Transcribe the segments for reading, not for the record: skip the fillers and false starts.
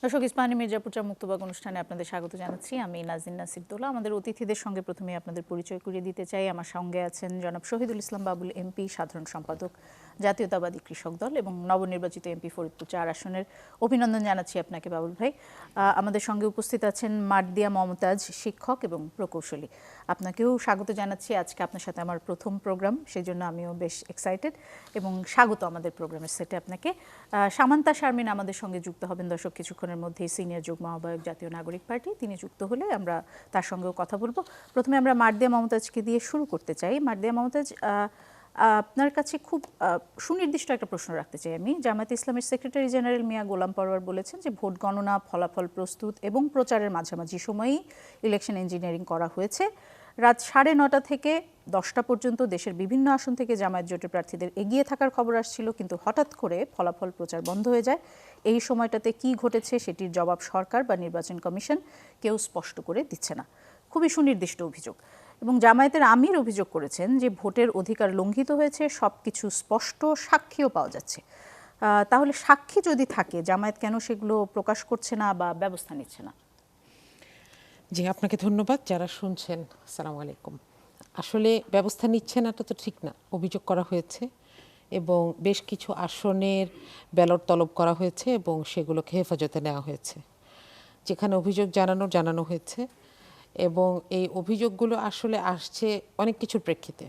দর্শক, ইস্পাহানি মির্জাপুর মুক্তবাগ অনুষ্ঠানে আপনাদের স্বাগত জানাচ্ছি। আমি নাজিন নাসিরদৌলা। আমাদের অতিথিদের সঙ্গে প্রথমে আপনাদের পরিচয় করিয়ে দিতে চাই। আমার সঙ্গে আছেন জনাব শহীদুল ইসলাম বাবুল এমপি, সাধারণ সম্পাদক জাতীয়তাবাদী কৃষক দল এবং নবনির্বাচিত এমপি ফরিদপুর ৪ আসনের। অভিনন্দন জানাচ্ছি আপনাকে বাবুল ভাই। আমাদের সঙ্গে উপস্থিত আছেন মার্দিয়া মমতাজ, শিক্ষক এবং প্রকৌশলী। আপনাকেও স্বাগত জানাচ্ছি। আজকে আপনার সাথে আমার প্রথম প্রোগ্রাম, সেই জন্য আমিও বেশ এক্সাইটেড এবং স্বাগত আমাদের প্রোগ্রামের সেটে আপনাকে। সামান্তা শারমিন আমাদের সঙ্গে যুক্ত হবেন দর্শক কিছুক্ষণের মধ্যেই, সিনিয়র যুগ্ম আহ্বায়ক জাতীয় নাগরিক পার্টি। তিনি যুক্ত হলে আমরা তার সঙ্গেও কথা বলবো। প্রথমে আমরা মার্দিয়া মমতাজকে দিয়ে শুরু করতে চাই। মার্দিয়া মমতাজ, আপনার কাছে খুব সুনির্দিষ্ট একটা প্রশ্ন রাখতে চাই আমি। জামায়াতে ইসলামের সেক্রেটারি জেনারেল মিয়া গোলাম পরোয়ার বলেছেন যে ভোট গণনা, ফলাফল প্রস্তুত এবং প্রচারের মাঝামাঝি সময়েই ইলেকশন ইঞ্জিনিয়ারিং করা হয়েছে। রাত 9:30 থেকে 10টা পর্যন্ত দেশের বিভিন্ন আসন থেকে জামায়াত জোটের প্রার্থীদের এগিয়ে থাকার খবর আসছিল, কিন্তু হঠাৎ করে ফলাফল প্রচার বন্ধ হয়ে যায়। এই সময়টাতে কি ঘটেছে সেটির জবাব সরকার বা নির্বাচন কমিশন কেউ স্পষ্ট করে দিচ্ছে না। খুবই সুনির্দিষ্ট অভিযোগ। এবং জামায়াতের আমির অভিযোগ করেছেন যে ভোটের অধিকার লঙ্ঘিত হয়েছে, সব কিছু স্পষ্ট, সাক্ষীও পাওয়া যাচ্ছে। তাহলে সাক্ষী যদি থাকে, জামায়াত কেন সেগুলো প্রকাশ করছে না বা ব্যবস্থা নিচ্ছে না? জি, আপনাকে ধন্যবাদ। যারা শুনছেন, আসসালামু আলাইকুম। আসলে ব্যবস্থা নিচ্ছে না তো ঠিক না, অভিযোগ করা হয়েছে এবং বেশ কিছু আসনের ব্যালট তলব করা হয়েছে এবং সেগুলোকে হেফাজতে নেওয়া হয়েছে। যেখানে অভিযোগ জানানো হয়েছে এবং এই অভিযোগগুলো আসলে আসছে অনেক কিছুর প্রেক্ষিতে।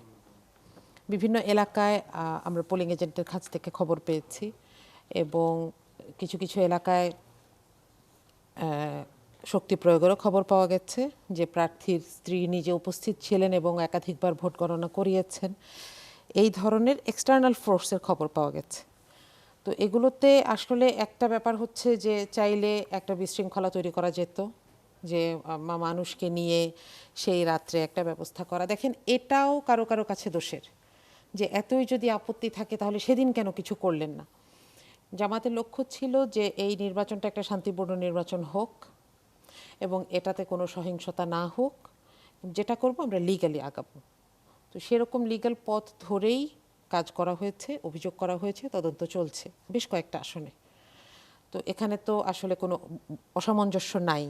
বিভিন্ন এলাকায় আমরা পোলিং এজেন্টের কাছ থেকে খবর পেয়েছি এবং কিছু কিছু এলাকায় শক্তি প্রয়োগেরও খবর পাওয়া গেছে যে প্রার্থীর স্ত্রী নিজে উপস্থিত ছিলেন এবং একাধিকবার ভোট গণনা করিয়েছেন। এই ধরনের এক্সটার্নাল ফোর্সের খবর পাওয়া গেছে। তো এগুলোতে আসলে একটা ব্যাপার হচ্ছে যে চাইলে একটা বিশৃঙ্খলা তৈরি করা যেত, যে মানুষকে নিয়ে সেই রাত্রে একটা ব্যবস্থা করা। দেখেন, এটাও কারো কারো কাছে দোষের, যে এতই যদি আপত্তি থাকে তাহলে সেদিন কেন কিছু করলেন না। জামাতের লক্ষ্য ছিল যে এই নির্বাচনটা একটা শান্তিপূর্ণ নির্বাচন হোক এবং এটাতে কোনো সহিংসতা না হোক। যেটা করব আমরা লিগ্যালি আগাবো। তো সেরকম লিগ্যাল পথ ধরেই কাজ করা হয়েছে, অভিযোগ করা হয়েছে, তদন্ত চলছে বেশ কয়েকটা আসনে। তো এখানে তো আসলে কোনো অসামঞ্জস্য নাই।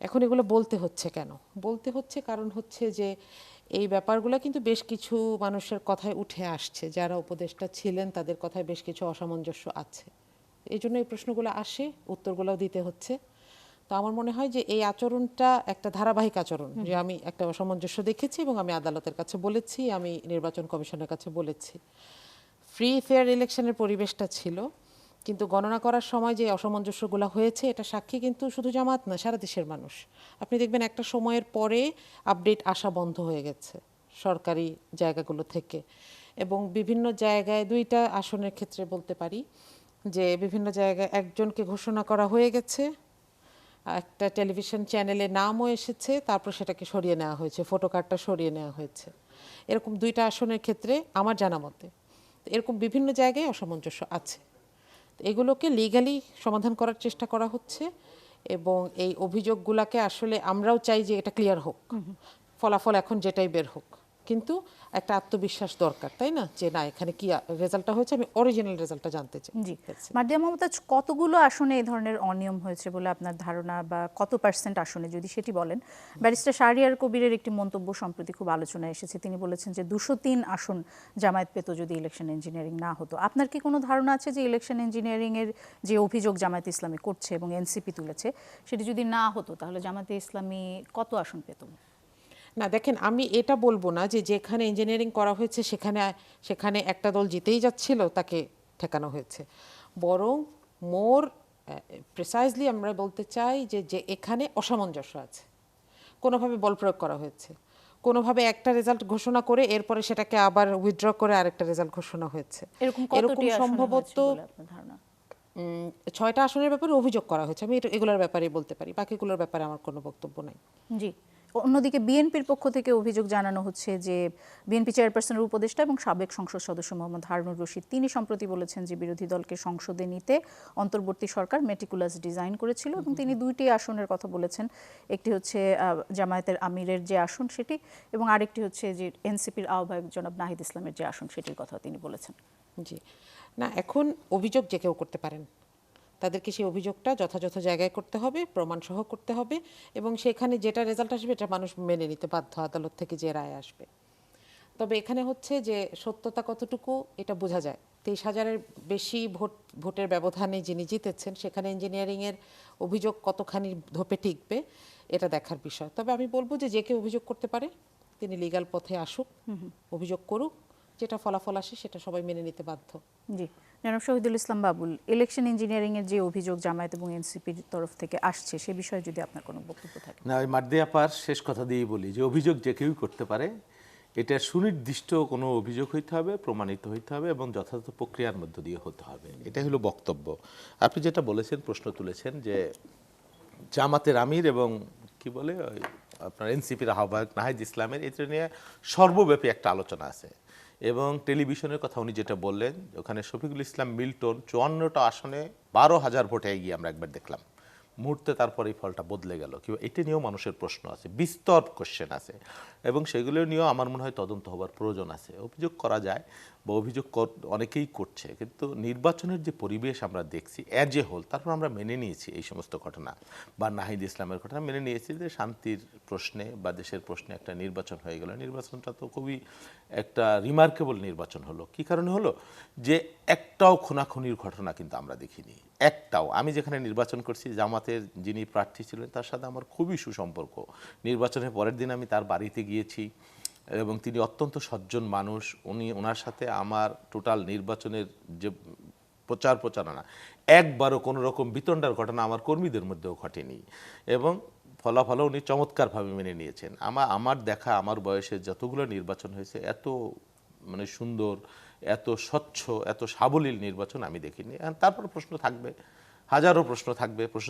এখন এগুলো বলতে হচ্ছে কেন? বলতে হচ্ছে কারণ হচ্ছে যে এই ব্যাপারগুলো কিন্তু বেশ কিছু মানুষের কথায় উঠে আসছে, যারা উপদেষ্টা ছিলেন তাদের কথায় বেশ কিছু অসামঞ্জস্য আছে। এই জন্য এই প্রশ্নগুলো আসে, উত্তরগুলোও দিতে হচ্ছে। তো আমার মনে হয় যে এই আচরণটা একটা ধারাবাহিক আচরণ, যে আমি একটা অসামঞ্জস্য দেখেছি এবং আমি আদালতের কাছে বলেছি, আমি নির্বাচন কমিশনের কাছে বলেছি। ফ্রি ফেয়ার ইলেকশনের পরিবেশটা ছিল, কিন্তু গণনা করার সময় যে অসামঞ্জস্যগুলো হয়েছে এটা সাক্ষী কিন্তু শুধু জামাত না, সারা দেশের মানুষ। আপনি দেখবেন একটা সময়ের পরে আপডেট আসা বন্ধ হয়ে গেছে সরকারি জায়গাগুলো থেকে, এবং বিভিন্ন জায়গায় 2টা আসনের ক্ষেত্রে বলতে পারি যে বিভিন্ন জায়গায় একজনকে ঘোষণা করা হয়ে গেছে, একটা টেলিভিশন চ্যানেলে নামও এসেছে, তারপর সেটাকে সরিয়ে নেওয়া হয়েছে, ফটো কার্ডটা সরিয়ে নেওয়া হয়েছে। এরকম 2টা আসনের ক্ষেত্রে আমার জানা মতে এরকম বিভিন্ন জায়গায় অসামঞ্জস্য আছে। এগুলোকে লিগ্যালি সমাধান করার চেষ্টা করা হচ্ছে এবং এই অভিযোগগুলোকে আসলে আমরাও চাই যে এটা ক্লিয়ার হোক, ফলাফল এখন যেটাই বের হোক, কিন্তু একটা আত্মবিশ্বাস দরকার, তাই না? যে না, এখানে কি রেজাল্টটা হয়েছে, আমি অরিজিনাল রেজাল্টটা জানতে চাই। জি, মার্দিয়া মমতাজ, কতগুলো আসনে এই ধরনের অনিয়ম হয়েছে বলে আপনার ধারণা, বা কত পার্সেন্ট আসনে যদি সেটি বলেন? ব্যারিস্টার শাহরিয়ার কবিরের একটি মন্তব্য সম্প্রতি খুব আলোচনায় এসেছে। তিনি বলেছেন যে 203 আসন জামায়াত পেত যদি ইলেকশন ইঞ্জিনিয়ারিং না হতো। আপনার কি কোনো ধারণা আছে যে ইলেকশন ইঞ্জিনিয়ারিং এর যে অভিযোগ জামায়াত ইসলামী করছে এবং এনসিপি তুলেছে, সেটি যদি না হতো তাহলে জামায়াতে ইসলামী কত আসন পেত? না, দেখেন, আমি এটা বলবো না যে যেখানে ইঞ্জিনিয়ারিং করা হয়েছে সেখানে একটা দল জিতেই যাচ্ছিল তাকে ঠেকানো হয়েছে। বরং মোর প্রিসাইজলি আমরা বলতে চাই যে এখানে অসামঞ্জস্য আছে, কোনোভাবে বল প্রয়োগ করা হয়েছে, কোনোভাবে একটা রেজাল্ট ঘোষণা করে এরপরে সেটাকে আবার উইথড্র করে আরেকটা রেজাল্ট ঘোষণা হয়েছে। এরকম সম্ভবত 6টা আসনের ব্যাপারে অভিযোগ করা হয়েছে। আমি এগুলোর ব্যাপারে বলতে পারি, বাকিগুলোর ব্যাপারে আমার কোনো বক্তব্য নাই। জি। অন্যদিকে বিএনপির পক্ষ থেকে অভিযোগ জানানো হচ্ছে যে বিএনপি চেয়ারপারসনের উপদেষ্টা এবং সাবেক সংসদ সদস্য মোহাম্মদ হারুনুর রশিদ, তিনি সম্প্রতি বলেছেন যে বিরোধী দলকে সংসদে নিতে অন্তর্বর্তী সরকার মেটিকুলাস ডিজাইন করেছিল এবং তিনি 2টি আসনের কথা বলেছেন। একটি হচ্ছে জামায়াতের আমিরের যে আসন সেটি, এবং আরেকটি হচ্ছে যে এনসিপির আহ্বায়ক জনাব নাহিদ ইসলামের যে আসন সেটির কথা তিনি বলেছেন। জি, না, এখন অভিযোগ যে কেউ করতে পারেন, তাদেরকে সেই অভিযোগটা যথাযথ জায়গায় করতে হবে, প্রমাণসহ করতে হবে, এবং সেখানে যেটা রেজাল্ট আসবে এটা মানুষ মেনে নিতে বাধ্য, আদালত থেকে যে রায় আসবে। তবে এখানে হচ্ছে যে সত্যতা কতটুকু এটা বোঝা যায়। 23,000-এর বেশি ভোটের ব্যবধানে যিনি জিতেছেন, সেখানে ইঞ্জিনিয়ারিংয়ের অভিযোগ কতখানি ধোপে টিকবে এটা দেখার বিষয়। তবে আমি বলবো যে যে কেউ অভিযোগ করতে পারে, তিনি লিগ্যাল পথে আসুক, অভিযোগ করুক, যেটা ফলাফল আসে সেটা সবাই মেনে নিতে বাধ্য। জি, জনাব শহীদুল ইসলাম বাবুল, ইলেকশন ইঞ্জিনিয়ারিং এর যে অভিযোগ জামায়াত এবং এনসিপির তরফ থেকে আসছে সে বিষয়ে যদি আপনার কোনো বক্তব্য থাকে। না, ওই মার্দি আপার শেষ কথা দিয়েই বলি যে অভিযোগ যে কেউই করতে পারে, এটা সুনির্দিষ্ট কোনো অভিযোগ হইতে হবে, প্রমাণিত হইতে হবে এবং যথাযথ প্রক্রিয়ার মধ্য দিয়ে হতে হবে। এটাই হলো বক্তব্য। আপনি যেটা বলেছেন, প্রশ্ন তুলেছেন যে জামাতের আমির এবং কি বলে ওই আপনার এনসিপির আহ্বায়ক নাহিদ ইসলামের, এটা নিয়ে সর্বব্যাপী একটা আলোচনা আছে। এবং টেলিভিশনের কথা উনি যেটা বললেন, ওখানে শফিকুল ইসলাম মিল্টন 54টা আসনে 12,000 ভোটে এগিয়ে আমরা একবার দেখলাম, মুহূর্তে তারপরে এই ফলটা বদলে গেল। কিংবা এটা নিয়েও মানুষের প্রশ্ন আছে, বিস্তর কোশ্চেন আছে, এবং সেগুলো নিয়েও আমার মনে হয় তদন্ত হবার প্রয়োজন আছে। অভিযোগ করা যায় বা অভিযোগ অনেকেই করছে, কিন্তু নির্বাচনের যে পরিবেশ আমরা দেখছি অ্যাজ এ হোল, তারপর আমরা মেনে নিয়েছি এই সমস্ত ঘটনা বা নাহিদ ইসলামের ঘটনা মেনে নিয়েছি যে শান্তির প্রশ্নে বা দেশের প্রশ্নে একটা নির্বাচন হয়ে গেল। নির্বাচনটা তো খুবই একটা রিমার্কেবল নির্বাচন হলো। কি কারণে হলো? যে একটাও খুনাখুনির ঘটনা কিন্তু আমরা দেখিনি, একটাও। আমি যেখানে নির্বাচন করছি, জামাতের যিনি প্রার্থী ছিলেন তার সাথে আমার খুবই সুসম্পর্ক। নির্বাচনের পরের দিন আমি তার বাড়িতে গিয়েছি এবং তিনি অত্যন্ত সজ্জন মানুষ। ওনার সাথে আমার টোটাল নির্বাচনের যে প্রচারণা, একবারও কোনো রকম বিতণ্ডার ঘটনা আমার কর্মীদের মধ্যেও ঘটেনি, এবং ফলাফলও উনি চমৎকারভাবে মেনে নিয়েছেন। আমার দেখা, আমার বয়সে যতগুলো নির্বাচন হয়েছে, এত মানে সুন্দর, এত স্বচ্ছ, এত সাবলীল নির্বাচন আমি দেখিনি। তারপর প্রশ্ন থাকবে, হাজারো প্রশ্ন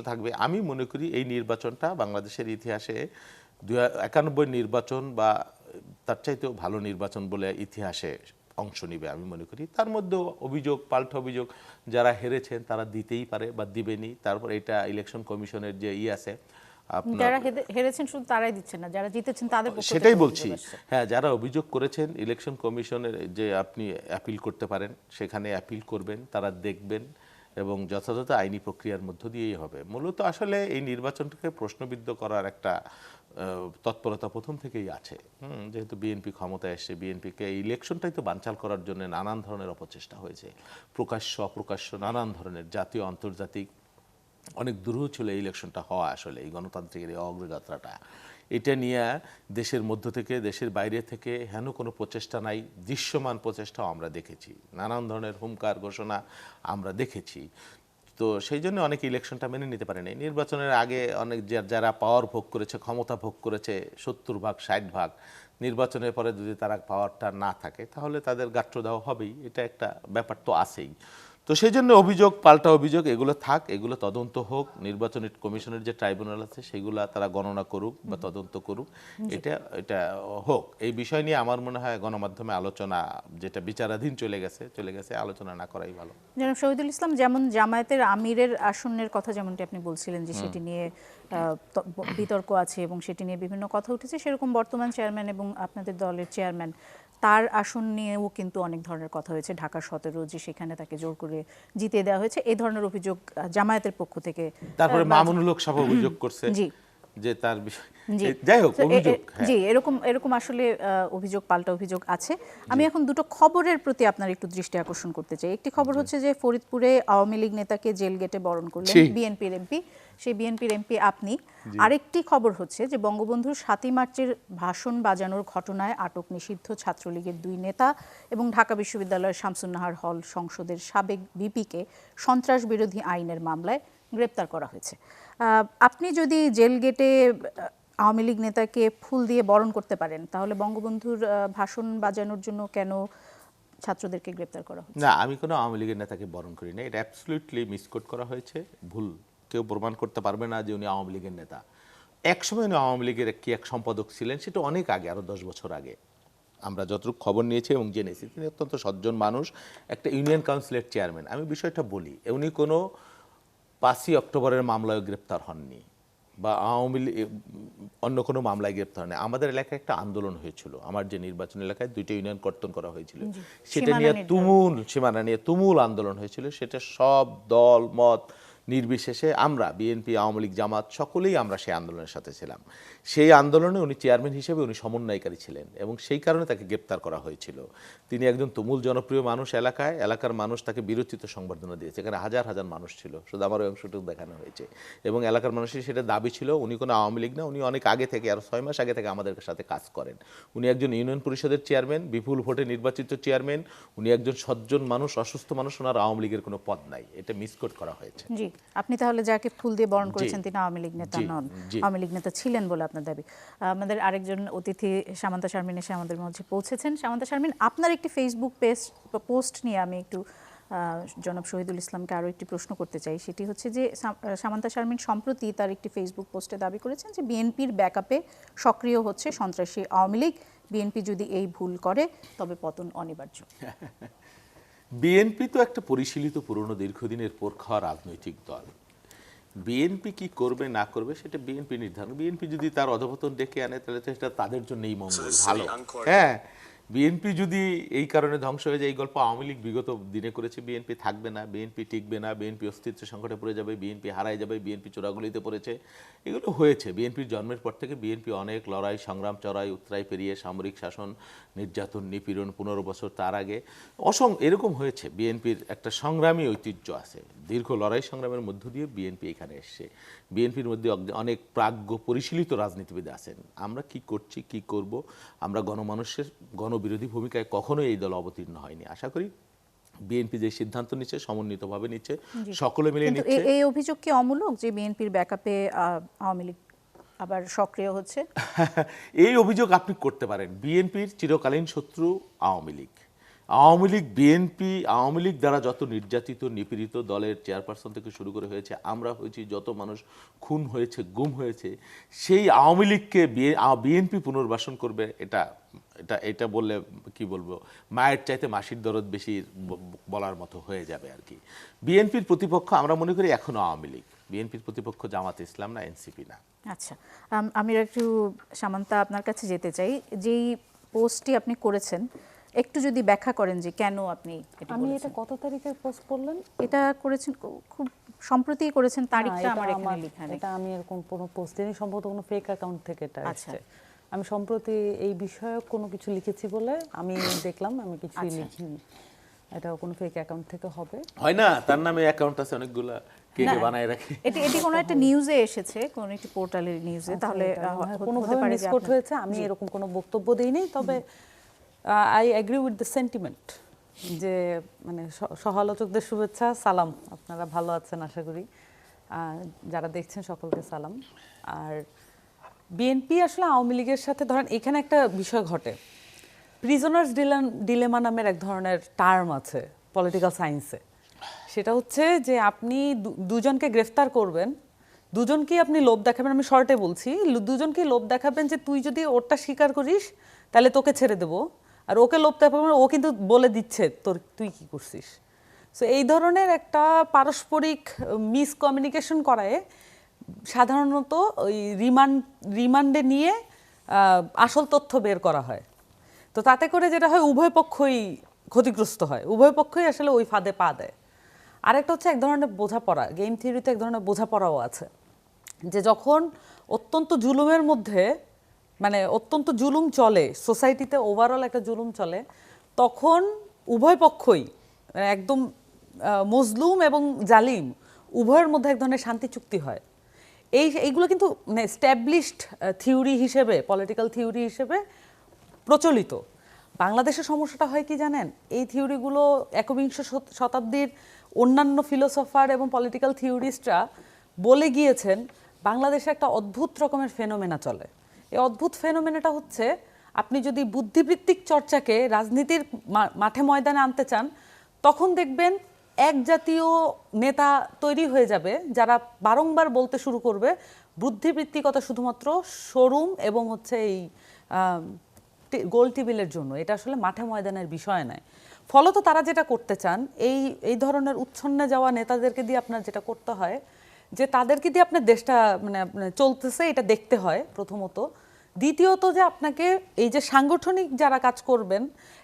থাকবে। আমি মনে করি এই নির্বাচনটা বাংলাদেশের ইতিহাসে 91 নির্বাচন বা তার চাইতেও ভালো নির্বাচন বলে ইতিহাসে অংশ নিবে আমি মনে করি। তার মধ্যেও অভিযোগ, পাল্টা অভিযোগ যারা হেরেছেন তারা দিতেই পারে বা দিবেনি। তারপর এটা ইলেকশন কমিশনের যে আছে, যারা হেরেছেন শুধু তারাই দিচ্ছেন না, যারা জিতেছেন তাদের পক্ষ থেকে সেটাই অভিযোগ বলছি। আসছে। হ্যাঁ, যারা অভিযোগ করেছেন ইলেকশন কমিশনের যে আপনি অ্যাপিল করতে পারেন, সেখানে অ্যাপিল করবেন, তারা দেখবেন এবং যথাযথ আইনি প্রক্রিয়ার মধ্য দিয়েই হবে। মূলত আসলে এই নির্বাচনটাকে প্রশ্নবিদ্ধ করার একটা তৎপরতা প্রথম থেকেই আছে। যেহেতু বিএনপি ক্ষমতায় এসে, বিএনপিকে এই ইলেকশনটাই তো বানচাল করার জন্য নানান ধরনের অপচেষ্টা হয়েছে, প্রকাশ্য অপ্রকাশ্য নানান ধরনের, জাতীয় আন্তর্জাতিক, অনেক দূরও ছিল এই ইলেকশনটা হওয়া। আসলে এই গণতান্ত্রিকের এই অগ্রযাত্রাটা, এটা নিয়ে দেশের মধ্য থেকে, দেশের বাইরে থেকে হেন কোনো প্রচেষ্টা নাই, দৃশ্যমান প্রচেষ্টাও আমরা দেখেছি, নানান ধরনের হুমকার ঘোষণা আমরা দেখেছি। তো সেই জন্য অনেকে ইলেকশনটা মেনে নিতে পারেনি। নির্বাচনের আগে অনেক যারা পাওয়ার ভোগ করেছে, ক্ষমতা ভোগ করেছে 70 ভাগ 60 ভাগ, নির্বাচনের পরে যদি তারা পাওয়ারটা না থাকে তাহলে তাদের গাত্রদাহ হবেই, এটা একটা ব্যাপার তো আছেই। তো সেই জন্য অভিযোগ, পাল্টা অভিযোগ, এগুলো থাক, এগুলো তদন্ত হোক। নির্বাচন কমিশনের যে ট্রাইব্যুনাল আছে সেগুলো তারা গণনা করুক বা তদন্ত করুক, এটা হোক। এই বিষয় নিয়ে আমার মনে হয় গণমাধ্যমে আলোচনা, যেটা বিচারাধীন চলে গেছে, আলোচনা না করাই ভালো। জনাব শহীদুল ইসলাম, যেমন জামায়াতের আমিরের আসনের কথা যেমনটি আপনি বলছিলেন যে সেটি নিয়ে বিতর্ক আছে এবং সেটি নিয়ে বিভিন্ন কথা উঠেছে, সেরকম বর্তমান চেয়ারম্যান এবং আপনাদের দলের চেয়ারম্যান, তার আসন নিয়েও কিন্তু অনেক ধরনের কথা হয়েছে। ঢাকা 17 যে সেখানে তাকে জোর করে জিতিয়ে দেওয়া হয়েছে, এই ধরনের অভিযোগ জামায়াতের পক্ষ থেকে। তারপরে মামুনুল হক সাহেব অভিযোগ করছে যে তার বিষয়, যাই হোক, অভিযোগ জি, এরকম আসলে অভিযোগ, পাল্টা অভিযোগ আছে। আমি এখন দুটো খবরের প্রতি আপনার একটু দৃষ্টি আকর্ষণ করতে চাই। একটি খবর হচ্ছে যে ফরিদপুরে আওয়ামী লীগ নেতাকে জেল গেটে বরণ করলেন বিএনপির এমপি, সেই বিএনপির এমপি আপনি। আরেকটি খবর হচ্ছে যে বঙ্গবন্ধুর 7ই মার্চের ভাষণ বাজানোর ঘটনায় আটক নিষিদ্ধ ছাত্রলীগের 2 নেতা এবং ঢাকা বিশ্ববিদ্যালয়ের শামসুন্নাহার হল সংসদের সাবেক ভিপিকে সন্ত্রাস বিরোধী আইনের মামলায় গ্রেপ্তার করা হয়েছে। আপনি যদি জেল গেটে আওয়ামী লীগ নেতাকে ফুল দিয়ে বরণ করতে পারেন, তাহলে বঙ্গবন্ধুর ভাষণ বাজানোর জন্য কেন ছাত্রদেরকে গ্রেপ্তার করা হচ্ছে? না, আমি কোনো আওয়ামী লীগের নেতাকে বরণ করি না, এটা অ্যাবসলিউটলি মিসকোট করা হয়েছে, ভুল। কেউ প্রমাণ করতে পারবে না যে উনি আওয়ামী লীগের নেতা। একসময় উনি আওয়ামী লীগের এক সম্পাদক ছিলেন, সেটা অনেক আগে, আরও 10 বছর আগে আমরা যতটুকু খবর নিয়েছি এবং জেনেছি। তিনি অত্যন্ত সজ্জন মানুষ, একটা ইউনিয়ন কাউন্সিলের চেয়ারম্যান। আমি বিষয়টা বলি, উনি কোনো 5ই অক্টোবরের মামলায় গ্রেপ্তার হননি বা আওয়ামী লীগ অন্য কোনো মামলায় গ্রেপ্তার হয়নি। আমাদের এলাকায় একটা আন্দোলন হয়েছিল, আমার যে নির্বাচন এলাকায় 2টা ইউনিয়ন কর্তন করা হয়েছিল, সেটা নিয়ে সীমানা নিয়ে তুমুল আন্দোলন হয়েছিল। সেটা সব দল মত নির্বিশেষে আমরা বিএনপি, আওয়ামী লীগ, জামাত সকলেই আমরা সেই আন্দোলনের সাথে ছিলাম। সেই আন্দোলনে উনি চেয়ারম্যান হিসেবে উনি সমন্বয়কারী ছিলেন এবং সেই কারণে তাকে গ্রেপ্তার করা হয়েছিল। তিনি একজন তুমুল জনপ্রিয় মানুষ এলাকার মানুষ তাকে বীরোচিত সংবর্ধনা দিয়েছে। এখানে হাজার হাজার মানুষ ছিল, শুধু আমার ওই অংশটুকু দেখানো হয়েছে এবং এলাকার মানুষের সেটা দাবি ছিল উনি কোনো আওয়ামী লীগ না, উনি অনেক আগে থেকে, আরও 6 মাস আগে থেকে আমাদের সাথে কাজ করেন। উনি একজন ইউনিয়ন পরিষদের চেয়ারম্যান, বিপুল ভোটে নির্বাচিত চেয়ারম্যান, উনি একজন সজ্জন মানুষ, অসুস্থ মানুষ, ওনার আওয়ামী লীগের কোনো পদ নাই, এটা মিসকোট করা হয়েছে। জি, আপনি তাহলে যাকে ফুল দিয়ে বরণ করেছেন তিনি আওয়ামী লীগ নেতা নন, আওয়ামী লীগ নেতা ছিলেন বলে আপনার দাবি। আমাদের আরেকজন অতিথি সামান্তা শারমিন এসে আমাদের মধ্যে পৌঁছেছেন। সামান্তা শারমিন, আপনার একটি ফেসবুক পোস্ট নিয়ে আমি একটু জনাব শহীদুল ইসলামকে আরও একটি প্রশ্ন করতে চাই। সেটি হচ্ছে যে সামান্তা শারমিন সম্প্রতি তার একটি ফেসবুক পোস্টে দাবি করেছেন যে বিএনপির ব্যাকআপে সক্রিয় হচ্ছে সন্ত্রাসী আওয়ামী লীগ, বিএনপি যদি এই ভুল করে তবে পতন অনিবার্য। বিএনপি তো একটা পরিশীলিত পুরনো দীর্ঘদিনের পর খাওয়া রাজনৈতিক দল। বিএনপি কি করবে না করবে সেটা বিএনপি নির্ধারণ। বিএনপি যদি তার অধঃপতন ডেকে আনে তাহলে তো সেটা তাদের জন্যই মঙ্গল, ভালো। হ্যাঁ, বিএনপি যদি এই কারণে ধ্বংস হয়ে যায়, এই গল্প আওয়ামী লীগ বিগত দিনে করেছে, বিএনপি থাকবে না, বিএনপি টিকবে না, বিএনপি অস্তিত্ব সংকটে পড়ে যাবে, বিএনপি হারায় যাবে, বিএনপি চোরাগুলিতে পড়েছে, এগুলো হয়েছে। বিএনপির জন্মের পর থেকে বিএনপি অনেক লড়াই সংগ্রাম চড়াই উতরাই পেরিয়ে সামরিক শাসন, নির্যাতন, নিপীড়ন, 15 বছর তার আগে এরকম হয়েছে। বিএনপির একটা সংগ্রামী ঐতিহ্য আছে, দীর্ঘ লড়াই সংগ্রামের মধ্য দিয়ে বিএনপি এখানে এসছে। বিএনপির মধ্যে অনেক প্রাজ্ঞ পরিশীলিত রাজনীতিবিদ আছেন। আমরা কি করছি, কি করব, আমরা গণমানুষের গণবিরোধী ভূমিকায় কখনোই এই দল অবতীর্ণ হয়নি। আশা করি বিএনপি যে সিদ্ধান্ত নিচ্ছে সমন্বিতভাবে নিচ্ছে, সকলে মিলে নিচ্ছে। এই অভিযোগ কি অমূলক যে বিএনপির ব্যাকআপে আওয়ামী লীগ আবার সক্রিয় হচ্ছে? এই অভিযোগ আপনি করতে পারেন। বিএনপির চিরকালীন শত্রু আওয়ামী লীগ। আওয়ামী লীগ বিএনপি, আওয়ামী লীগ দ্বারা যত নির্যাতিত নিপীড়িত দলের চেয়ারপারসন থেকে শুরু করে হয়েছে, আমরা হয়েছি, যত মানুষ খুন হয়েছে, গুম হয়েছে, সেই আওয়ামী লীগকে বিএনপি পুনর্বাসন করবে, এটা বললে কি বলবো, মায়ের চাইতে মাসির দরদ বেশি বলার মতো হয়ে যাবে আর কি। বিএনপির প্রতিপক্ষ আমরা মনে করি এখনো আওয়ামী লীগ। বিএনপির প্রতিপক্ষ জামাত ইসলাম না, এনসিপি না। আচ্ছা, আমি একটু সামান্তা আপনার কাছে যেতে চাই। যেই পোস্টটি আপনি করেছেন একটু যদি ব্যাখ্যা করেন যে কেন আপনি এটা আমি বলেছেন। এটা কত তারিখে পোস্ট করলেন? এটা করেছেন খুব সম্প্রতি করেছেন, তারিখটা আমার এখানে লেখা নেই। এটা আমি এরকম কোনো পোস্ট দিইনি, সম্ভবত কোনো ফেক অ্যাকাউন্ট থেকে এটা আচ্ছা। আসছে। আমি সম্প্রতি এই বিষয়ক কোনো কিছু লিখেছি বলে আমি দেখলাম, আমি কিছুই লিখিনি। এটা কোনো ফেক অ্যাকাউন্ট থেকে হবে। হয় না, তার নামে অ্যাকাউন্ট আছে অনেকগুলা, কে কে বানায় রাখে। এটি কোনো একটা নিউজে এসেছে, কোনো একটি পোর্টালের নিউজে, তাহলে কোনোভাবে মিসকোট হয়েছে। আমি এরকম কোনো বক্তব্য দিইনি, তবে I agree with the sentiment যে মানে সহালোচকদের শুভেচ্ছা, সালাম, আপনারা ভালো আছেন আশা করি, যারা দেখছেন সকলকে সালাম। আর বিএনপি আসলে আওয়ামী লীগের সাথে, ধরেন এখানে একটা বিষয় ঘটে, প্রিজনার্স ডিলেমা নামের এক ধরনের টার্ম আছে পলিটিক্যাল সায়েন্সে। সেটা হচ্ছে যে আপনি দুজনকে গ্রেফতার করবেন, দুজনকেই আপনি লোভ দেখাবেন, আমি শর্টে বলছি, দুজনকেই লোভ দেখাবেন যে তুই যদি ওরটা স্বীকার করিস তাহলে তোকে ছেড়ে দেবো, আর ওকে লোভ দেখাবেন ও কিন্তু বলে দিচ্ছে তুই কি করছিস। সো এই ধরনের একটা পারস্পরিক মিসকমিউনিকেশন করায় সাধারণত ওই রিমান্ডে নিয়ে আসল তথ্য বের করা হয়। তো তাতে করে যেটা হয়, উভয় পক্ষই ক্ষতিগ্রস্ত হয়, উভয় পক্ষই আসলে ওই ফাঁদে পা দেয়। আরেকটা হচ্ছে এক ধরনের বোঝাপড়া, গেম থিওরিতে এক ধরনের বোঝাপড়াও আছে, যে যখন অত্যন্ত জুলুমের মধ্যে, মানে অত্যন্ত জুলুম চলে সোসাইটিতে, ওভারঅল একটা জুলুম চলে, তখন উভয় পক্ষই একদম মজলুম এবং জালিম উভয়ের মধ্যে এক ধরনের শান্তি চুক্তি হয়। এইগুলো কিন্তু মানে এস্টাবলিশড থিওরি হিসেবে, পলিটিক্যাল থিওরি হিসেবে প্রচলিত। বাংলাদেশের সমস্যাটা হয় কি জানেন, এই থিওরিগুলো একবিংশ শতাব্দীর অন্যান্য ফিলোসফার এবং পলিটিক্যাল থিওরিস্টরা বলে গিয়েছেন, বাংলাদেশে একটা অদ্ভুত রকমের ফেনোমেনা চলে। এই অদ্ভুত ফেনোমেনাটা হচ্ছে, আপনি যদি বুদ্ধিবৃত্তিক চর্চাকে রাজনীতির মাঠে ময়দানে আনতে চান, তখন দেখবেন এক জাতীয় নেতা তৈরি হয়ে যাবে যারা বারংবার বলতে শুরু করবে বুদ্ধিবৃত্তিকতা শুধুমাত্র শোরুম এবং হচ্ছে এই গোল টেবিলের জন্য, এটা আসলে মাঠে ময়দানের বিষয় নয়। ফলত তারা যেটা করতে চান, এই ধরনের উচ্ছন্নে যাওয়া নেতাদেরকে দিয়ে আপনার যেটা করতে হয়, যে তাদেরকে দিয়ে আপনার দেশটা মানে চলতেছে এটা দেখতে হয় প্রথমত, দ্বিতীয়ত যে আপনাকে এই যে সাংগঠনিক যারা কাজ করবেন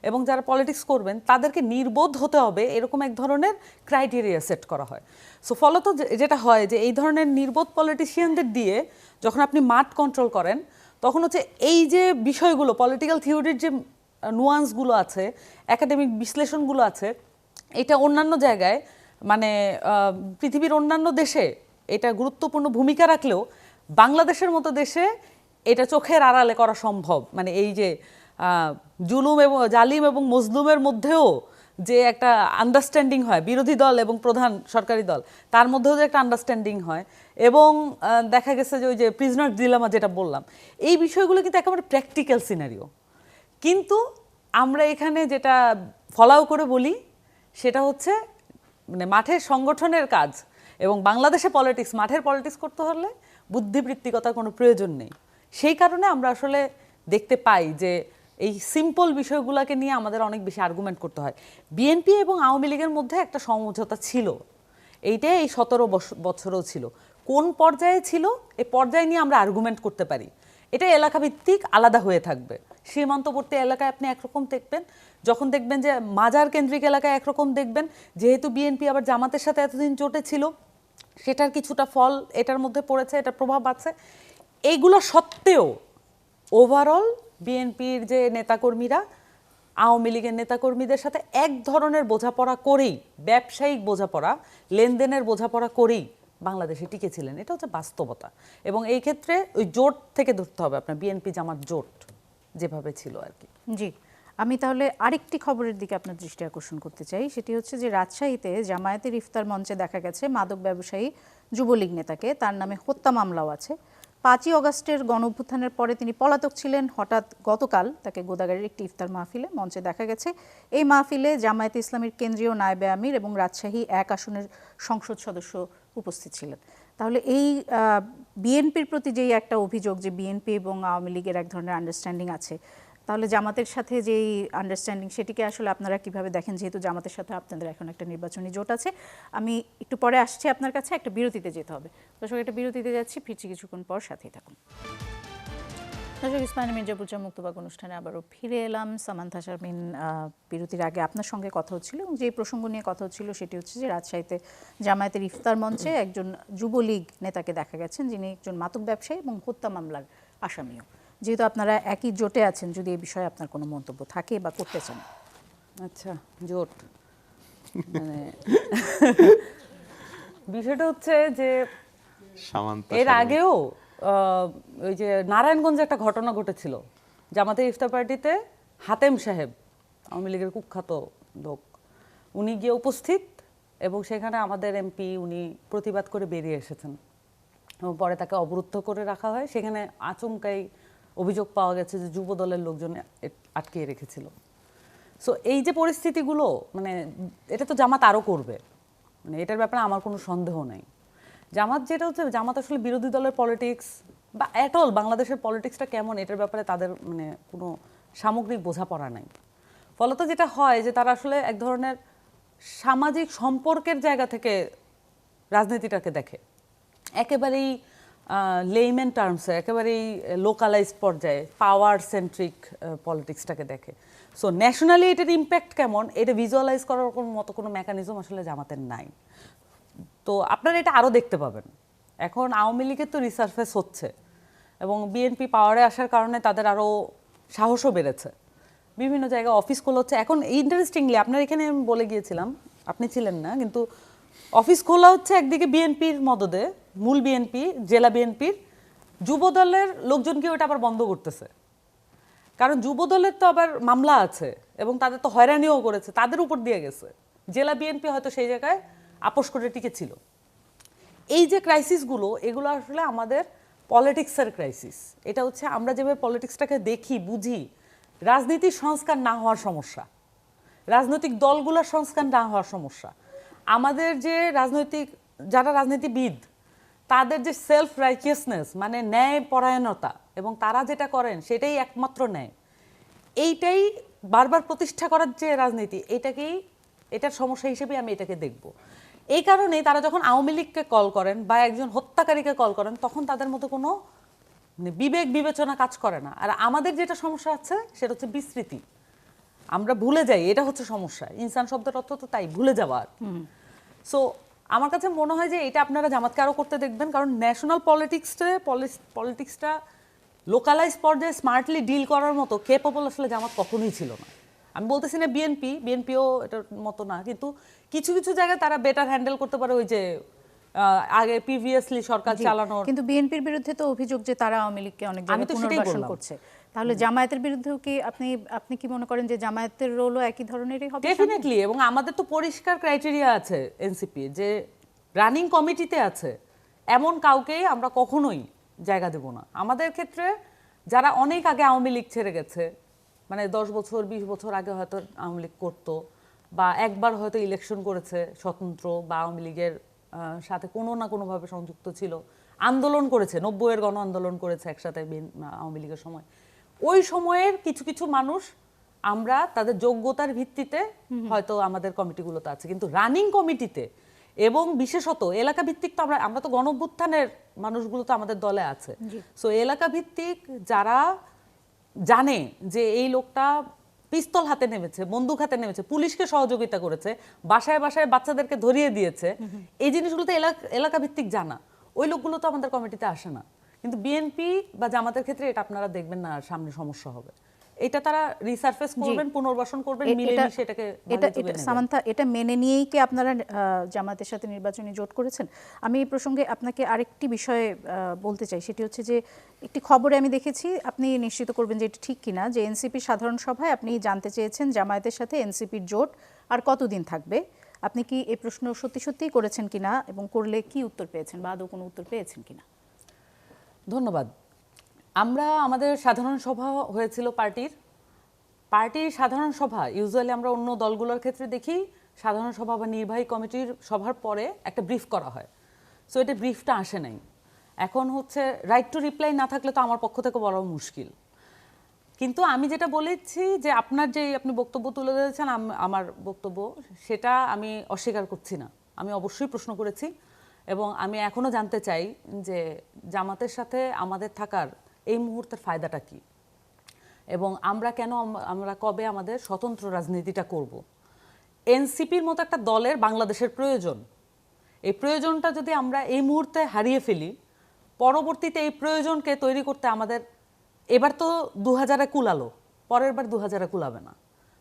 এবং যারা পলিটিক্স করবেন তাদেরকে নির্বোধ হতে হবে, এরকম এক ধরনের ক্রাইটেরিয়া সেট করা হয়। সো ফলত যেটা হয় যে এই ধরনের নির্বোধ পলিটিশিয়ানদের দিয়ে যখন আপনি মাঠ কন্ট্রোল করেন, তখন হচ্ছে এই যে বিষয়গুলো পলিটিক্যাল থিওরির যে নুয়ান্সগুলো আছে, একাডেমিক বিশ্লেষণগুলো আছে, এটা অন্যান্য জায়গায় মানে পৃথিবীর অন্যান্য দেশে এটা গুরুত্বপূর্ণ ভূমিকা রাখলেও বাংলাদেশের মতো দেশে এটা চোখের আড়ালে করা সম্ভব। মানে এই যে জুলুম এবং জালিম এবং মজলুমের মধ্যেও যে একটা আন্ডারস্ট্যান্ডিং হয়, বিরোধী দল এবং প্রধান সরকারি দল তার মধ্যেও যে একটা আন্ডারস্ট্যান্ডিং হয়, এবং দেখা গেছে যে ওই যে প্রিজনার ডিলেমা যেটা বললাম, এই বিষয়গুলো কিন্তু একেবারে প্র্যাকটিক্যাল সিনারিও। কিন্তু আমরা এখানে যেটা ফলাও করে বলি সেটা হচ্ছে মানে মাঠের সংগঠনের কাজ, এবং বাংলাদেশে পলিটিক্স, মাঠের পলিটিক্স করতে হলে বুদ্ধিবৃত্তিকতার কোনো প্রয়োজন নেই। সেই কারণে আমরা আসলে দেখতে পাই যে এই সিম্পল বিষয়গুলোকে নিয়ে আমাদের অনেক বেশি আর্গুমেন্ট করতে হয়। বিএনপি এবং আওয়ামী লীগের মধ্যে একটা সমঝোতা ছিল, এইটাই এই 17 বছরও ছিল। কোন পর্যায়ে ছিল এই পর্যায়ে নিয়ে আমরা আর্গুমেন্ট করতে পারি, এটা এলাকা ভিত্তিক আলাদা হয়ে থাকবে। সীমান্তবর্তী এলাকায় আপনি একরকম দেখবেন, যখন দেখবেন যে মাজার কেন্দ্রিক এলাকায় একরকম দেখবেন। যেহেতু বিএনপি আবার জামাতের সাথে এতদিন জোটে ছিল, সেটার কিছুটা ফল এটার মধ্যে পড়েছে, এটার প্রভাব আছে। এইগুলো সত্ত্বেও ওভারঅল বিএনপির যে নেতাকর্মীরা আওয়ামী লীগের নেতাকর্মীদের সাথে এক ধরনের বোঝাপড়া করেই, ব্যবসায়িক বোঝাপড়া, লেনদেনের বোঝাপড়া করেই বাংলাদেশে টিকেছিলেন। এটা হচ্ছে বাস্তবতা, এবং এই ক্ষেত্রে ওই জোট থেকে ধরতে হবে আপনার, বিএনপি জামাত জোট যেভাবে ছিল আর কি। জি, আমি তাহলে আরেকটি খবরের দিকে আপনার দৃষ্টি আকর্ষণ করতে চাই। সেটি হচ্ছে যে রাজশাহীতে জামায়াতের ইফতার মঞ্চে দেখা গেছে মাদক ব্যবসায়ী যুবলীগ নেতাকে, তার নামে হত্যা মামলাও আছে। 5ই অগাস্টের গণঅভ্যুত্থানের পরে তিনি পলাতক ছিলেন। হঠাৎ গতকাল তাকে গোদাগাড়ির একটি ইফতার মাহফিলে মঞ্চে দেখা গেছে। এই মাহফিলে জামায়াতে ইসলামীর কেন্দ্রীয় নায়েবে আমির এবং রাজশাহী 1 আসনের সংসদ সদস্য উপস্থিত ছিলেন। তাহলে এই বিএনপির প্রতি যেই একটা অভিযোগ যে বিএনপি এবং আওয়ামী লীগের এক ধরনের আন্ডারস্ট্যান্ডিং আছে, তাহলে জামাতের সাথে যেই আন্ডারস্ট্যান্ডিং সেটিকে আসলে আপনারা কিভাবে দেখেন, যেহেতু জামাতের সাথে আপনাদের এখন একটা নির্বাচনী জোট আছে? আমি একটু পরে আসছি আপনার কাছে, একটা বিরতিতে যেতে হবে। দর্শক, একটা বিরতিতে যাচ্ছি, ফিরছি কিছুক্ষণ পর, সাথেই থাকুন। দর্শক, ইসমাইল মির্জাপুর মুক্তবাগ অনুষ্ঠানে আবারও ফিরে এলাম। সামান্থা শারমিন, বিরতির আগে আপনার সঙ্গে কথা হচ্ছিল এবং যে প্রসঙ্গ নিয়ে কথা হচ্ছিল সেটি হচ্ছে যে রাজশাহীতে জামায়াতের ইফতার মঞ্চে একজন যুবলীগ নেতাকে দেখা গেছেন, যিনি একজন মাদক ব্যবসায়ী এবং হত্যা মামলার আসামিও। যেহেতু আপনারা একই জোটে আছেন, যদি এই বিষয়ে আপনার কোনো মন্তব্য থাকে বা করতে চান। আচ্ছা, জোট মানে বিষয়টা হচ্ছে যে এর আগেও ওই যে নারায়ণগঞ্জে একটা ঘটনা ঘটেছিল, জামাতের ইফতার পার্টিতে হাতেম সাহেব, আওয়ামী লীগের কুখ্যাত লোক, উনি গিয়ে উপস্থিত, এবং সেখানে আমাদের এমপি উনি প্রতিবাদ করে বেরিয়ে এসেছেন, এবং পরে তাকে অবরুদ্ধ করে রাখা হয়। সেখানে আচমকাই অভিযোগ পাওয়া গেছে যে যুব দলের লোকজন আটকিয়ে রেখেছিল। সো এই যে পরিস্থিতিগুলো, মানে এটা তো জামাত আরও করবে, মানে এটার ব্যাপারে আমার কোনো সন্দেহ নাই। জামাত যেটা হচ্ছে, জামাত আসলে বিরোধী দলের পলিটিক্স বা অ্যাট অল বাংলাদেশের পলিটিক্সটা কেমন, এটার ব্যাপারে তাদের মানে কোনো সামগ্রিক বোঝাপড়া নাই। ফলত যেটা হয় যে তারা আসলে এক ধরনের সামাজিক সম্পর্কের জায়গা থেকে রাজনীতিটাকে দেখে, একেবারেই লেইম্যান টার্মসে, একেবারেই লোকালাইজড পর্যায়ে পাওয়ার সেন্ট্রিক পলিটিক্সটাকে দেখে। সো ন্যাশনালি এটার ইম্প্যাক্ট কেমন, এটা ভিজুয়ালাইজ করার মতো কোনো মেকানিজম আসলে জামাতের নাই। তো আপনারা এটা আরও দেখতে পাবেন। এখন আওয়ামী লীগের তো রিসার্ফেস হচ্ছে, এবং বিএনপি পাওয়ারে আসার কারণে তাদের আরও সাহসও বেড়েছে, বিভিন্ন জায়গায় অফিস খোলা হচ্ছে। এখন ইন্টারেস্টিংলি আপনার এখানে আমি বলে গিয়েছিলাম, আপনি ছিলেন না, কিন্তু অফিস খোলা হচ্ছে একদিকে বিএনপির মদদে, মূল বিএনপি, জেলা বিএনপির, যুবদলের লোকজনকে ওটা আবার বন্ধ করতেছে, কারণ যুবদলের তো আবার মামলা আছে এবং তাদের তো হয়রানিও করেছে, তাদের উপর দিয়ে গেছে। জেলা বিএনপি হয়তো সেই জায়গায় আপোষ করে টিকেছিল। এই যে ক্রাইসিসগুলো, এগুলো আসলে আমাদের পলিটিক্সের ক্রাইসিস। এটা হচ্ছে আমরা যেভাবে পলিটিক্সটাকে দেখি, বুঝি, রাজনীতির সংস্কার না হওয়ার সমস্যা, রাজনৈতিক দলগুলোর সংস্কার না হওয়ার সমস্যা, আমাদের যে যারা রাজনীতিবিদ তাদের যে সেলফ রাইচিয়াসনেস, মানে ন্যায় পরায়ণতা, এবং তারা যেটা করেন সেটাই একমাত্র ন্যায়, এইটাই বারবার প্রতিষ্ঠা করার যে রাজনীতি, এটার সমস্যা হিসেবে আমি এটাকে দেখব। এই কারণেই তারা যখন আওয়ামী লীগকে কল করেন বা একজন হত্যাকারীকে কল করেন, তখন তাদের মধ্যে কোনো মানে বিবেক বিবেচনা কাজ করে না। আর আমাদের যেটা সমস্যা আছে সেটা হচ্ছে বিস্মৃতি, আমরা ভুলে যাই, এটা হচ্ছে সমস্যা। ইনসান শব্দের অর্থ তো তাই, ভুলে যাওয়া। সো আমার কাছে মনে হয় যে এটা আপনারা জামাতকে আরও করতে দেখবেন, কারণ ন্যাশনাল পলিটিক্সটা লোকালাইজ পর্যায়ে স্মার্টলি ডিল করার মতো কেপেবল আসলে জামাত কখনোই ছিল না। আমি বলতেছি না বিএনপিও এটার মতো না, কিন্তু কিছু কিছু জায়গায় তারা বেটার হ্যান্ডেল করতে পারে, ওই যে আগে প্রিভিয়াসলি সরকার চালানোর। কিন্তু বিএনপির বিরুদ্ধে তো অভিযোগ যে তারা আওয়ামী লীগকে অনেক জায়গায় পুনর্বাসন করছে, তাহলে জামায়াতের বিরুদ্ধেও কি আপনি কি মনে করেন যে জামায়াতের রোলও একই ধরনেরই হবে? ডেফিনেটলি। এবং আমাদের তো পরিষ্কার ক্রাইটেরিয়া আছে এনসিপি, যে রানিং কমিটিতে আছে এমন কাউকেই আমরা কখনোই জায়গা দেব না। আমাদের ক্ষেত্রে যারা অনেক আগে আওয়ামী লীগ ছেড়ে গেছে, মানে 10 বছর 20 বছর আগে হয়তো আওয়ামী লীগ করতো, বা একবার হয়তো ইলেকশন করেছে স্বতন্ত্র, বা আওয়ামী লীগের সাথে কোনো না কোনোভাবে সংযুক্ত ছিল, আন্দোলন করেছে, 90-এর গণ আন্দোলন করেছে একসাথে আওয়ামী লীগের সময়, ওই সময়ের কিছু কিছু মানুষ আমরা তাদের যোগ্যতার ভিত্তিতে হয়তো আমাদের কমিটিগুলোতে আছে, কিন্তু রানিং কমিটিতে এবং বিশেষত এলাকা ভিত্তিক তো আমরা তো গণঅভ্যুত্থানের মানুষগুলো তো আমাদের দলে আছে। সো এলাকা ভিত্তিক যারা জানে যে এই লোকটা পিস্তল হাতে নেমেছে, বন্দুক হাতে নেমেছে, পুলিশকে সহযোগিতা করেছে, বাসায় বাসায় বাচ্চাদেরকে ধরিয়ে দিয়েছে, এই জিনিসগুলো তো এলাকা ভিত্তিক জানা, ওই লোকগুলো তো আমাদের কমিটিতে আসে না। কিন্তু বিএনপি বা জামাতের ক্ষেত্রে এটা আপনারা দেখবেন না, সামনে সমস্যা হবে। এটা তারা রিসারফেস করবেন, পুনর্বাসন করবেন, মিলেমিশে এটাকে সামান্থা, এটা মেনে নিয়েই কি আপনারা জামাতের সাথে নির্বাচনী জোট করেছেন? আমি এই প্রসঙ্গে আপনাকে আরেকটি বিষয়ে বলতে চাই, সেটি হচ্ছে যে একটি খবরে আমি দেখেছি, আপনি নিশ্চিত করবেন যে এটা ঠিক কিনা, যে এনসিপির সাধারণ সভায় আপনি জানতে চেয়েছেন জামায়াতের সাথে এনসিপির জোট আর কতদিন থাকবে। আপনি কি এই প্রশ্ন সত্যি সত্যিই করেছেন কিনা, এবং করলে কি উত্তর পেয়েছেন, বা আদৌ কোনো উত্তর পেয়েছেন কিনা? ধন্যবাদ। আমরা আমাদের সাধারণ সভা হয়েছিল পার্টির সাধারণ সভা, ইউজুয়ালি আমরা অন্য দলগুলোর ক্ষেত্রে দেখি সাধারণ সভা বা নির্বাহী কমিটির সভার পরে একটা ব্রিফ করা হয়। সো এটা ব্রিফটা আসে নাই। এখন হচ্ছে রাইট টু রিপ্লাই না থাকলে তো আমার পক্ষ থেকে বলা মুশকিল। কিন্তু আমি যেটা বলেছি যে আপনি বক্তব্য তুলে ধরেছেন, আমার বক্তব্য সেটা আমি অস্বীকার করছি না। আমি অবশ্যই প্রশ্ন করেছি, এবং আমি এখনো জানতে চাই যে জামাতের সাথে আমাদের থাকার এই মুহূর্তের ফায়দাটা কি, এবং আমরা কবে আমাদের স্বতন্ত্র রাজনীতিটা করব। এনসিপির মতো একটা দলের বাংলাদেশের প্রয়োজন, এই প্রয়োজনটা যদি আমরা এই মুহূর্তে হারিয়ে ফেলি, পরবর্তীতে এই প্রয়োজনকে তৈরি করতে আমাদের, এবার তো 2000-এ কুলালো, পরের বার 2000-এ কুলাবে না।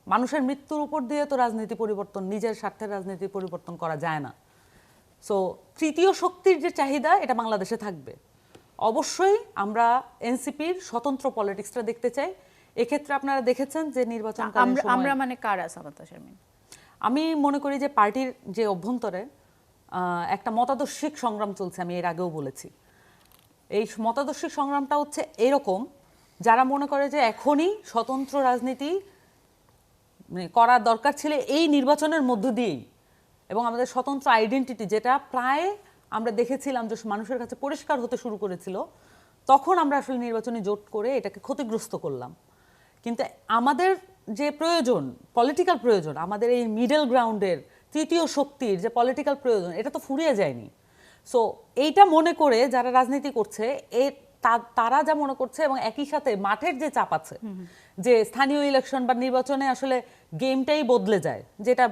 মানুষের মৃত্যুর উপর দিয়ে তো রাজনীতি পরিবর্তন, নিজের স্বার্থের রাজনীতি পরিবর্তন করা যায় না। সো তৃতীয় শক্তির যে চাহিদা, এটা বাংলাদেশে থাকবে। অবশ্যই আমরা এনসিপির স্বতন্ত্র পলিটিক্সটা দেখতে চাই। এক্ষেত্রে আপনারা দেখেছেন যে নির্বাচনকালীন সময়ে আমরা মানে কারা সামান্থা শারমিন? আমি মনে করি যে পার্টির যে অভ্যন্তরে একটা মতাদর্শিক সংগ্রাম চলছে, আমি এর আগেও বলেছি। এই মতাদর্শিক সংগ্রামটা হচ্ছে এরকম, যারা মনে করে যে এখনই স্বতন্ত্র রাজনীতি করার দরকার ছিল এই নির্বাচনের মধ্য দিয়েই, এবং আমাদের স্বতন্ত্র আইডেন্টিটি যেটা প্রায় আমরা দেখেছিলাম যে মানুষের কাছে পরিষ্কার হতে শুরু করেছিল, তখন আমরা আসলে নির্বাচনী জোট করে এটাকে ক্ষতিগ্রস্ত করলাম। কিন্তু আমাদের যে প্রয়োজন, পলিটিক্যাল প্রয়োজন, আমাদের এই মিডল গ্রাউন্ডের তৃতীয় শক্তির যে পলিটিক্যাল প্রয়োজন, এটা তো ফুরিয়ে যায়নি। সো এইটা মনে করে যারা রাজনীতি করছে, তারা যা মনে করছে, এবং একই সাথে মাঠের যে চাপ আছে, যে স্থানীয় ইলেকশন বা নির্বাচনে আসলে গেমটাই বদলে যায়, যেটা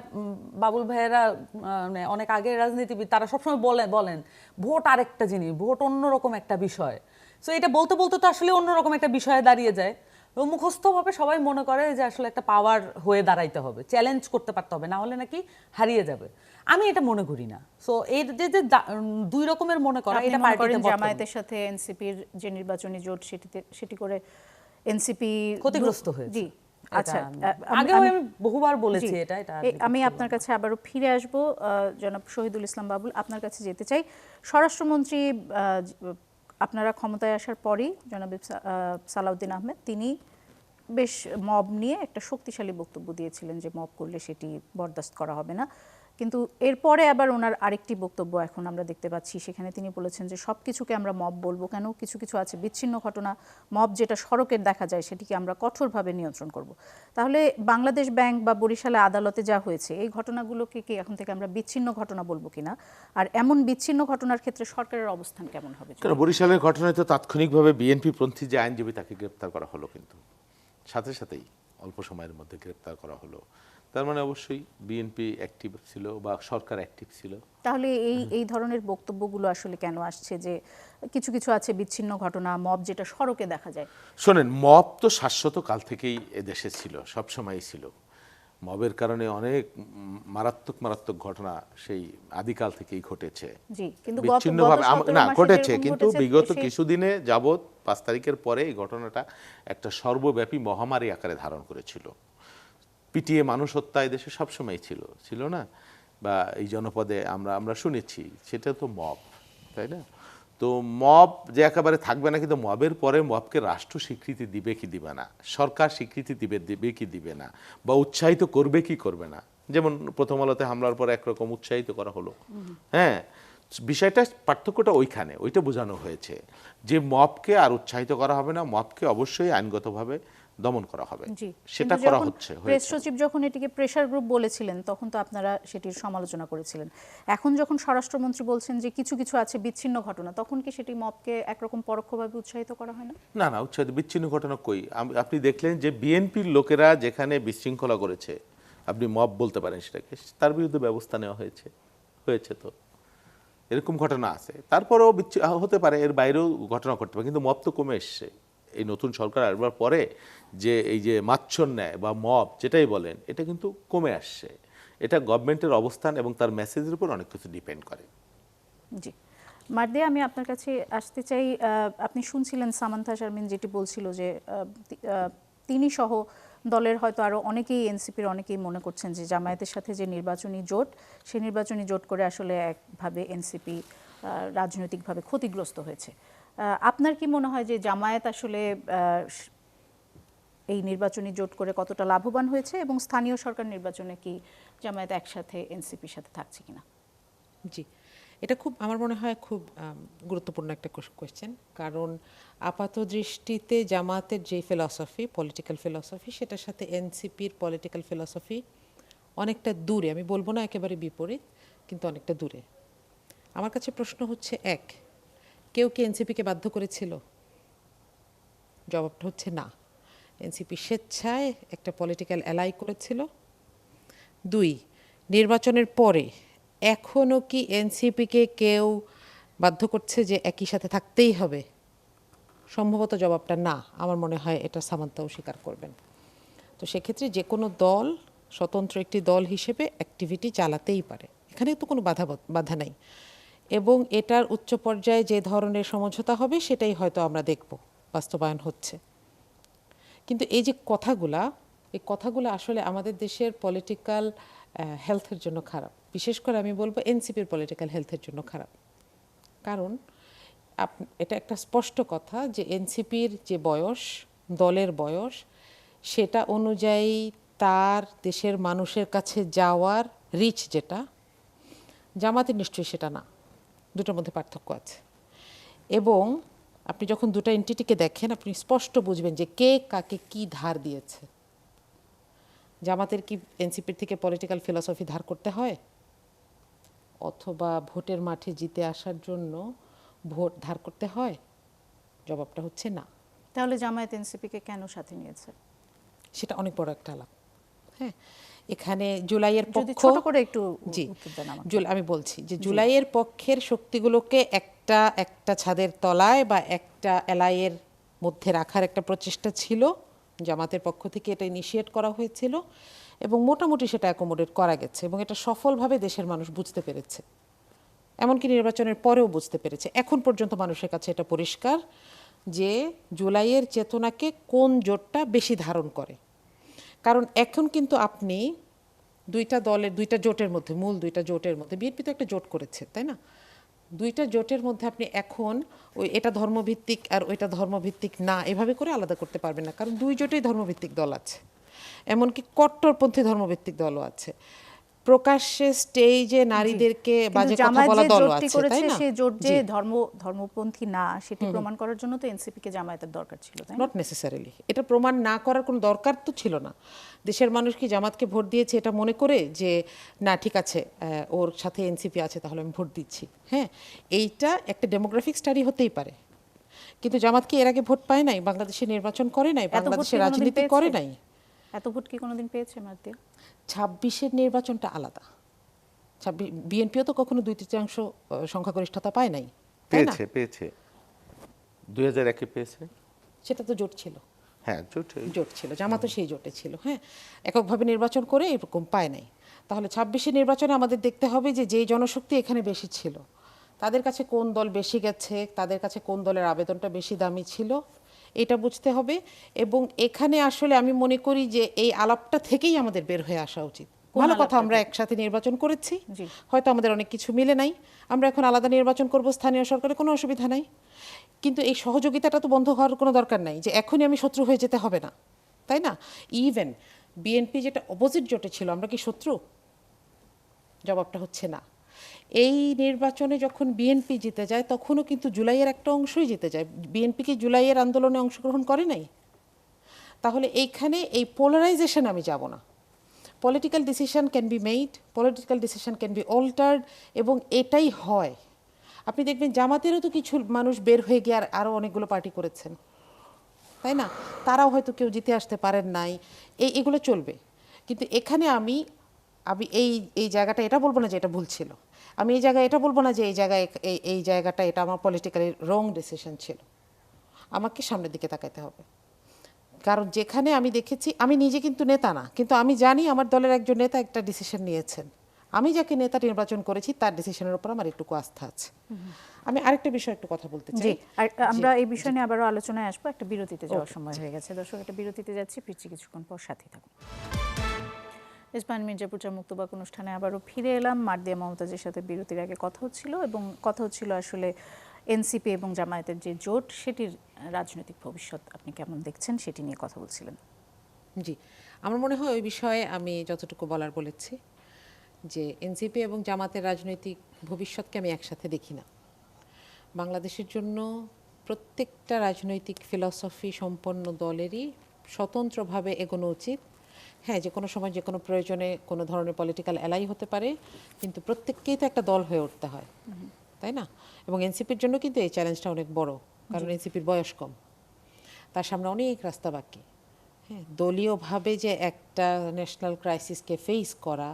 বাবুল ভাইয়েরা অনেক আগের রাজনীতিবিদ তারা সবসময় বলেন ভোট আরেকটা জিনিস, ভোট অন্যরকম একটা বিষয়। সো এটা বলতে বলতে তো আসলে অন্যরকম একটা বিষয়ে দাঁড়িয়ে যায়। মুখস্থভাবে সবাই মনে করে যে আসলে একটা পাওয়ার হয়ে দাঁড়াইতে হবে, চ্যালেঞ্জ করতে পারতে হবে, না হলে নাকি হারিয়ে যাবে। আমি এটা মনে করি না। সো এই যে দুই রকমের মনে করা, এটা পার্টিতে জামায়াতের সাথে এনসিপির যে নির্বাচনী জোট সেটি করে এনসিপি ক্ষতিগ্রস্ত হয়েছে। জি, আচ্ছা, আগেও আমি বহুবার বলেছি এটা। আমি আপনার কাছে আবারও ফিরে আসব। জনাব শহীদুল ইসলাম বাবুল, আপনার কাছে যেতে চাই। স্বরাষ্ট্রমন্ত্রী আপনারা ক্ষমতায় আসার পরই জনাব সালাউদ্দিন আহমেদ, তিনি বেশ মব নিয়ে একটা শক্তিশালী বক্তব্য দিয়েছিলেন যে মব করলে সেটি বরদাস্ত করা হবে না, কিন্তু এরপরে আবার ওনার আরেকটি বক্তব্য এখন আমরা দেখতে পাচ্ছি, সেখানে তিনি বলেছেন যে সব কিছুকে আমরা মব বলবো কেন, কিছু কিছু আছে বিচ্ছিন্ন ঘটনা, মব যেটা সড়কের দেখা যায় সেটিকে আমরা কঠোরভাবে নিয়ন্ত্রণ করব। তাহলে বাংলাদেশ ব্যাংক বা বরিশালে আদালতে যা হয়েছে এই ঘটনাগুলোকে কি এখন থেকে আমরা বিচ্ছিন্ন ঘটনা বলবো কিনা, আর এমন বিচ্ছিন্ন ঘটনার ক্ষেত্রে সরকারের অবস্থান কেমন হবে? কারণ বরিশালের ঘটনায় তো তাৎক্ষণিকভাবে বিএনপি পন্থী যে আইনজীবী তাকে গ্রেপ্তার করা হলো, কিন্তু সাথে সাথেই অল্প সময়ের মধ্যে গ্রেপ্তার করা হলো। তার মানে অবশ্যই বিএনপি অ্যাক্টিভ ছিল বা সরকার অ্যাক্টিভ ছিল। তাহলে এই ধরনের বক্তব্যগুলো আসলে কেন আসছে যে কিছু কিছু আছে বিচ্ছিন্ন ঘটনা, মব যেটা সড়কে দেখা যায়? শোনেন, মব তো শাশ্বত কাল থেকেই এদেশে ছিল, সবসময়ই ছিল। মবের কারণে অনেক মারাত্মক মারাত্মক ঘটনা সেই আদিকাল থেকেই ঘটেছে। জি, কিন্তু বিচ্ছিন্নভাবে না ঘটেছে, কিন্তু বিগত কিছুদিনে কিছুদিনে যাবৎ ৫ তারিখের পরে এই ঘটনাটা একটা সর্বব্যাপী মহামারী আকারে ধারণ করেছিল। পিটিয়ে মানুষ হত্যা এদেশে সবসময় ছিল না? বা এই জনপদে আমরা শুনেছি, সেটা তো মব, তাই না? তো মব যে একেবারে থাকবে না, কিন্তু মবের পরে মবকে রাষ্ট্র স্বীকৃতি দিবে কি দিবে না, সরকার স্বীকৃতি দিবে কি দিবে না, বা উৎসাহিত করবে কি করবে না। যেমন প্রথম আলোতে হামলার পর একরকম উৎসাহিত করা হলো, হ্যাঁ, বিষয়টা পার্থক্যটা ওইখানে, ওইটা বোঝানো হয়েছে যে মবকে আর উৎসাহিত করা হবে না, মবকে অবশ্যই আইনগতভাবে দমন করা হবে, সেটা করা হচ্ছে। প্রেস সচিব যখন এটিকে প্রেসার গ্রুপ বলেছিলেন তখন তো আপনারা সেটির সমালোচনা করেছিলেন। এখন যখন স্বরাষ্ট্রমন্ত্রী বলছেন যে কিছু কিছু আছে বিচ্ছিন্ন ঘটনা, তখন কি সেটি মবকে একরকম পরোক্ষভাবে উৎসাহিত করা হয় না? না না, উৎসাহিত বিচ্ছিন্ন ঘটনা কই? আপনি দেখলেন যে বিএনপির লোকেরা যেখানে বিশৃঙ্খলা করেছে, আপনি মব বলতে পারেন সেটাকে, তার বিরুদ্ধে ব্যবস্থা নেওয়া হয়েছে তো এরকম ঘটনা আছে। তারপরেও হতে পারে, এর বাইরেও ঘটনা ঘটতে পারে, কিন্তু মব তো কমে এসছে এই নতুন সরকার আসবার পরে। যে এই যে মাচ্ছন্যায় বা মব যেটাই বলেন, এটা কিন্তু কমে আসছে। এটা গভর্নমেন্টের অবস্থান এবং তার মেসেজের উপর অনেক কিছু ডিপেন্ড করে। জি, মারদিয়া, আমি আপনার কাছে আসতে চাই। আপনি শুনছিলেন সামান্থা শারমিন যেটি বলছিল যে তিনি সহ দলের হয়তো আরও অনেকেই, এনসিপির অনেকেই মনে করছেন যে জামায়াতের সাথে যে নির্বাচনী জোট, সেই নির্বাচনী জোট করে আসলে একভাবে এনসিপি রাজনৈতিকভাবে ক্ষতিগ্রস্ত হয়েছে। আপনার কি মনে হয় যে জামায়াত আসলে এই নির্বাচনী জোট করে কতটা লাভবান হয়েছে, এবং স্থানীয় সরকার নির্বাচনে কি জামায়াত একসাথে এনসিপির সাথে থাকছে কিনা? জি, এটা খুব, আমার মনে হয় খুব গুরুত্বপূর্ণ একটা কোয়েশ্চেন। কারণ আপাত দৃষ্টিতে জামাতের যে ফিলসফি, পলিটিক্যাল ফিলসফি, সেটার সাথে এনসিপির পলিটিক্যাল ফিলসফি অনেকটা দূরে। আমি বলবো না একেবারে বিপরীত, কিন্তু অনেকটা দূরে। আমার কাছে প্রশ্ন হচ্ছে, কেউ কি এনসিপিকে বাধ্য করেছিল? জবাবটা হচ্ছে না। এনসিপি স্বেচ্ছায় একটা পলিটিক্যাল অ্যালাই করেছিল। 2, নির্বাচনের পরে এখনও কি এনসিপিকে কেউ বাধ্য করছে যে একই সাথে থাকতেই হবে? সম্ভবত জবাবটা না। আমার মনে হয় এটা সামান্তাও স্বীকার করবেন। তো সেক্ষেত্রে যে কোনো দল স্বতন্ত্র একটি দল হিসেবে অ্যাক্টিভিটি চালাতেই পারে, এখানে তো কোনো বাধা নাই। এবং এটার উচ্চ পর্যায়ে যে ধরনের সমঝোতা হবে সেটাই হয়তো আমরা দেখব বাস্তবায়ন হচ্ছে। কিন্তু এই যে কথাগুলো আসলে আমাদের দেশের পলিটিক্যাল হেলথের জন্য খারাপ। বিশেষ করে আমি বলবো এনসিপির পলিটিক্যাল হেলথের জন্য খারাপ। কারণ এটা একটা স্পষ্ট কথা যে এনসিপির যে বয়স, দলের বয়স, সেটা অনুযায়ী তার দেশের মানুষের কাছে যাওয়ার রিচ যেটা, জামাতের নিশ্চয়ই সেটা না। দুটোর মধ্যে পার্থক্য আছে। এবং আপনি যখন দুটো এন্টিটিকে দেখেন, আপনি স্পষ্ট বুঝবেন যে কে কাকে কি ধার দিয়েছে। জামাতের কি এনসিপির থেকে পলিটিক্যাল ফিলসফি ধার করতে হয়, অথবা ভোটের মাঠে জিতে আসার জন্য ভোট ধার করতে হয়? জবাবটা হচ্ছে না। তাহলে জামায়াত এনসিপিকে কেন সাথে নিয়েছে? সেটা অনেক বড় একটা আলাপ। হ্যাঁ, এখানে জুলাইয়ের পক্ষ, ছোট করে একটু জি, উত্তর দেন আমাকে। আমি বলছি যে জুলাইয়ের পক্ষের শক্তিগুলোকে একটা ছাদের তলায় বা একটা এলাইয়ের মধ্যে রাখার একটা প্রচেষ্টা ছিল। জামাতের পক্ষ থেকে এটা ইনিশিয়েট করা হয়েছিল এবং মোটামুটি সেটা অ্যাকোমোডেট করা গেছে এবং এটা সফলভাবে দেশের মানুষ বুঝতে পেরেছে। এমনকি নির্বাচনের পরেও বুঝতে পেরেছে। এখন পর্যন্ত মানুষের কাছে এটা পরিষ্কার যে জুলাইয়ের চেতনাকে কোন জোটটা বেশি ধারণ করে। কারণ এখন কিন্তু আপনি দুইটা জোটের মধ্যে, মূল দুইটা জোটের মধ্যে, বিএনপি তো একটা জোট করেছে, তাই না? দুইটা জোটের মধ্যে আপনি এখন এটা ধর্মভিত্তিক আর ওইটা ধর্মভিত্তিক না এভাবে করে আলাদা করতে পারবেন না। কারণ দুই জোটেই ধর্মভিত্তিক দল আছে, এমনকি কট্টরপন্থী ধর্মভিত্তিক দলও আছে। প্রকাশ্যে স্টেজে নারীদেরকে বাজে কথা জামায়াত বলা যে দল জোটটি আছে, করেছে তাই না? সেই জোট যে ধর্মপন্থী না সেটি প্রমাণ করার জন্য তো এনসিপি কে জামায়াতের দরকার ছিল, তাই না? Not necessarily. এটা প্রমাণ না করার কোনো দরকার তো ছিল না। দেশের মানুষ কি জামাতকে ভোট দিয়েছে এটা মনে করে যে না ঠিক আছে ওর সাথে এনসিপি আছে তাহলে আমি ভোট দিচ্ছি? হ্যাঁ, এইটা একটা ডেমোগ্রাফিক স্টাডি হতেই পারে, কিন্তু জামাত কি এর আগে ভোট পায় নাই? বাংলাদেশে নির্বাচন করে নাই? এত ভোট কি বাংলাদেশে কোনোদিন রাজনীতি করে পেয়েছে? নাই? এত ভোট কি কোনোদিন পেয়েছে মার্দিয়া? 26-এর নির্বাচনটা আলাদা। বিএনপিও তো কখনো 2/3 সংখ্যাগরিষ্ঠতা পায় নাই, তাই না? পেয়েছে 2001-এ পেয়েছে। সেটা তো জোট ছিল। হ্যাঁ, জোট ছিল, জামাতও সেই জোটে ছিল। হ্যাঁ, এককভাবে নির্বাচন করে এরকম পায় নাই। তাহলে 26-এর নির্বাচনে আমাদের দেখতে হবে যে যেই জনশক্তি এখানে বেশি ছিল তাদের কাছে কোন দল বেশি গেছে, তাদের কাছে কোন দলের আবেদনটা বেশি দামি ছিল, এটা বুঝতে হবে। এবং এখানে আসলে আমি মনে করি যে এই আলাপটা থেকেই আমাদের বের হয়ে আসা উচিত। ভালো কথা, আমরা একসাথে নির্বাচন করেছি, হয়তো আমাদের অনেক কিছু মিলে নাই, আমরা এখন আলাদা নির্বাচন করব, স্থানীয় সরকারে কোনো অসুবিধা নাই, কিন্তু এই সহযোগিতাটা তো বন্ধ হওয়ার কোনো দরকার নাই যে এখনই আমি শত্রু হয়ে যেতে হবে না, তাই না? ইভেন বিএনপি যেটা অপোজিট জোটে ছিল, আমরা কি শত্রু? জবাবটা হচ্ছে না। এই নির্বাচনে যখন বিএনপি জিতে যায় তখনও কিন্তু জুলাইয়ের একটা অংশই জিতে যায়। বিএনপি কি জুলাইয়ের আন্দোলনে অংশগ্রহণ করে নাই? তাহলে এইখানে এই পোলারাইজেশন আমি যাব না। Political decision can be made, political decision can be altered, এবং এটাই হয়। আপনি দেখবেন জামাতেরও তো কিছু মানুষ বের হয়ে গিয়ে আরও অনেকগুলো পার্টি করেছেন, তাই না? তারাও হয়তো কেউ জিতে আসতে পারেন নাই, এগুলো চলবে। কিন্তু এখানে আমি এই জায়গাটা এটা বলবো না যে এটা ভুল ছিল, আমি এই জায়গায় এটা বলবো না যে এই জায়গাটা এটা আমার পলিটিক্যালি রং ডিসিশন ছিল। আমাকে সামনের দিকে তাকাইতে হবে, কারণ যেখানে আমি দেখেছি, আমি নিজে কিন্তু নেতা না, কিন্তু আমি জানি আমার দলের একজন নেতা একটা ডিসিশন নিয়েছেন, আমি যাকে নেতা নির্বাচন করেছি তার ডিসিশনের উপর আমার একটু আস্থা আছে। আমি আরেকটা বিষয় একটু কথা বলতে চাই। আর আমরা এই বিষয় নিয়ে আবারও আলোচনায় আসবো, একটা বিরতিতে যাওয়ার সময় হয়ে গেছে। দর্শক, একটা বিরতিতে যাচ্ছি, ফিরছি কিছুক্ষণ পর, সাথে থাকুন। ইসমাইল মির্জাপুর চা মুক্তবাক অনুষ্ঠানে আবারও ফিরে এলাম। মার্দিয়া মমতাজের সাথে বিরতির আগে কথা হচ্ছিল, এবং কথা হচ্ছিল আসলে এনসিপি এবং জামায়াতের যে জোট, সেটির রাজনৈতিক ভবিষ্যৎ আপনি কেমন দেখছেন সেটি নিয়ে কথা বলছিলেন। জি, আমার মনে হয় ওই বিষয়ে আমি যতটুকু বলার বলেছি, যে এনসিপি এবং জামাতের রাজনৈতিক ভবিষ্যৎকে আমি একসাথে দেখি না। বাংলাদেশের জন্য প্রত্যেকটা রাজনৈতিক ফিলসফি সম্পন্ন দলেরই স্বতন্ত্রভাবে এগোনো উচিত। হ্যাঁ, যে কোনো সময় যে কোনো প্রয়োজনে কোনো ধরনের পলিটিক্যাল অ্যালাই হতে পারে, কিন্তু প্রত্যেককেই তো একটা দল হয়ে উঠতে হয়, তাই না? এবং এনসিপির জন্য কিন্তু এই চ্যালেঞ্জটা অনেক বড়, কারণ এনসিপির বয়স কম, তার সামনে অনেক রাস্তা বাকি। হ্যাঁ, দলীয়ভাবে যে একটা ন্যাশনাল ক্রাইসিসকে ফেস করা,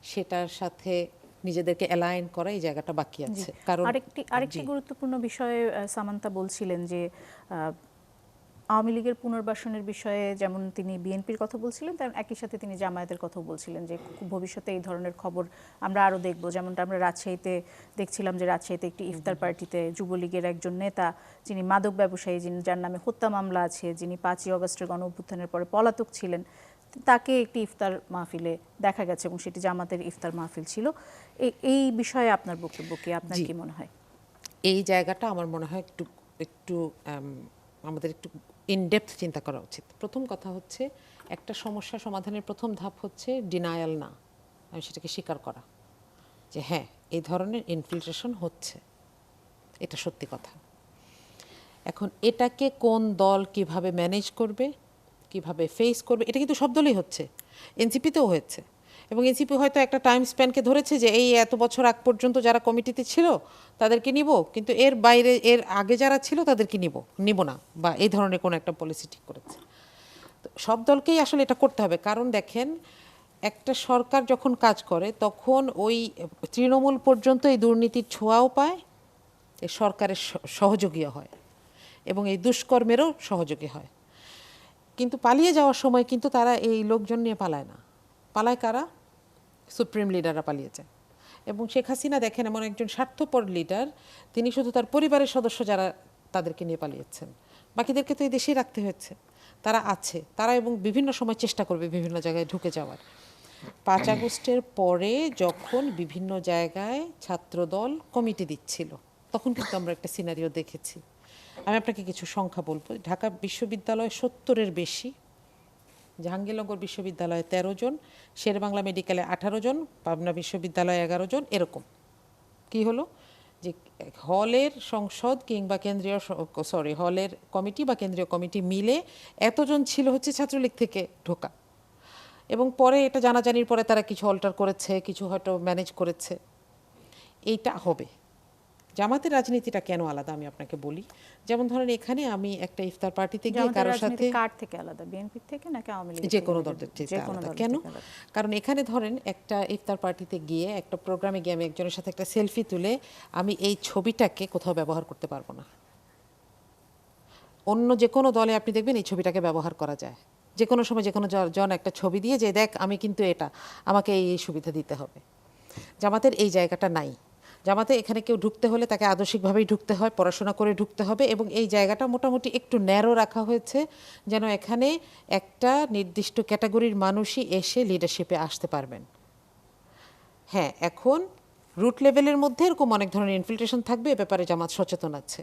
সেটার সাথে নিজেদেরকে অ্যালাইন করা, এই জায়গাটা বাকি আছে। কারণ আরেকটি গুরুত্বপূর্ণ বিষয়ে সামান্তা বলছিলেন যে আওয়ামী লীগের পুনর্বাসনের বিষয়ে যেমন তিনি বিএনপির কথা বলছিলেন, তেমন একই সাথে তিনি জামায়াতের কথাও বলছিলেন যে ভবিষ্যতে এই ধরনের খবর আমরা আরও দেখব। যেমনটা আমরা রাজশাহীতে দেখছিলাম যে রাজশাহীতে একটি ইফতার পার্টিতে যুবলীগের একজন নেতা, যিনি মাদক ব্যবসায়ী, যার নামে হত্যা মামলা আছে, যিনি 5ই অগস্টের গণ অভ্যুত্থানের পরে পলাতক ছিলেন, তাকে একটি ইফতার মাহফিলে দেখা গেছে, এবং সেটি জামাতের ইফতার মাহফিল ছিল। এই বিষয়ে আপনার বক্তব্য কি? আপনার কি মনে হয়? এই জায়গাটা আমার মনে হয় একটু আমাদের একটু ইনডেপথ চিন্তা করা উচিত। প্রথম কথা হচ্ছে, একটা সমস্যা সমাধানের প্রথম ধাপ হচ্ছে ডিনায়াল না, আমি সেটাকে স্বীকার করা যে হ্যাঁ, এই ধরনের ইনফিলট্রেশন হচ্ছে, এটা সত্যি কথা। এখন এটাকে কোন দল কিভাবে ম্যানেজ করবে, কিভাবে ফেস করবে, এটা কিন্তু সব দলই হচ্ছে, এনসিপিতেও হয়েছে। এবং এনসিপি হয়তো একটা টাইম স্প্যানকে ধরেছে যে এই এত বছর আগ পর্যন্ত যারা কমিটিতে ছিল তাদেরকে নিব, কিন্তু এর বাইরে এর আগে যারা ছিল তাদেরকে নিব না, বা এই ধরনের কোনো একটা পলিসি ঠিক করেছে। তো সব দলকেই আসলে এটা করতে হবে, কারণ দেখেন, একটা সরকার যখন কাজ করে তখন ওই তৃণমূল পর্যন্ত এই দুর্নীতির ছোঁয়াও পায়, এই সরকারের সহযোগীও হয়, এবং এই দুষ্কর্মেরও সহযোগী হয়। কিন্তু পালিয়ে যাওয়ার সময় কিন্তু তারা এই লোকজন নিয়ে পালায় না, পালায় কারা? সুপ্রিম লিডাররা পালিয়ে যায়। এবং শেখ হাসিনা দেখেন এমন একজন স্বার্থপর লিডার, তিনি শুধু তার পরিবারের সদস্য যারা, তাদেরকে নিয়ে পালিয়েছেন, বাকিদেরকে তো এই দেশেই রাখতে হয়েছে। তারা আছে, তারা এবং বিভিন্ন সময় চেষ্টা করবে বিভিন্ন জায়গায় ঢুকে যাওয়ার। 5 আগস্টের পরে যখন বিভিন্ন জায়গায় ছাত্রদল কমিটি দিচ্ছিল, তখন কিন্তু আমরা একটা সিনারিও দেখেছি। আমি আপনাকে কিছু সংখ্যা বলবো। ঢাকা বিশ্ববিদ্যালয়ে 70-এর বেশি জাহাঙ্গীরনগর বিশ্ববিদ্যালয়ে 13 জন, শেরেবাংলা মেডিকেলে 18 জন, পাবনা বিশ্ববিদ্যালয়ে 11 জন, এরকম। কি হলো যে হলের সংসদ কিংবা হলের কমিটি বা কেন্দ্রীয় কমিটি মিলে এতজন ছিল হচ্ছে ছাত্রলীগ থেকে ঢোকা, এবং পরে এটা জানাজানির পরে তারা কিছু অল্টার করেছে, কিছু হয়তো ম্যানেজ করেছে। এইটা হবে। জামাতের রাজনীতিটা কেন আলাদা আমি আপনাকে বলি। যেমন ধরেন এখানে আমি একটা ইফতার পার্টিতে গিয়ে জামাতের কারোর রাজনীতি সাথে, কার থেকে আলাদা, বিএনপির থেকে নাকি আওয়ামী লীগের যে থেকে? কোনো দলের যে চেয়ে কোনো আলাদা। দলের কেন? থেকে আলাদা। কারণ এখানে ধরেন একটা ইফতার পার্টিতে গিয়ে, একটা প্রোগ্রামে গিয়ে আমি একজনের সাথে একটা সেলফি তুলে আমি এই ছবিটাকে কোথাও ব্যবহার করতে পারবো না। অন্য যে কোনো দলে আপনি দেখবেন এই ছবিটাকে ব্যবহার করা যায়, যে কোনো সময় যে কোনো জন একটা ছবি দিয়ে যে দেখ আমি কিন্তু এটা, আমাকে এই সুবিধা দিতে হবে। জামাতের এই জায়গাটা নাই। জামাতে এখানে কেউ ঢুকতে হলে তাকে আদর্শিকভাবেই ঢুকতে হয়, পড়াশোনা করে ঢুকতে হবে, এবং এই জায়গাটা মোটামুটি একটু ন্যারো রাখা হয়েছে যেন এখানে একটা নির্দিষ্ট ক্যাটাগরির মানুষই এসে লিডারশিপে আসতে পারবেন। হ্যাঁ, এখন রুট লেভেলের মধ্যে এরকম অনেক ধরনের ইনফিল্ট্রেশন থাকবে, এ ব্যাপারে জামাত সচেতন আছে।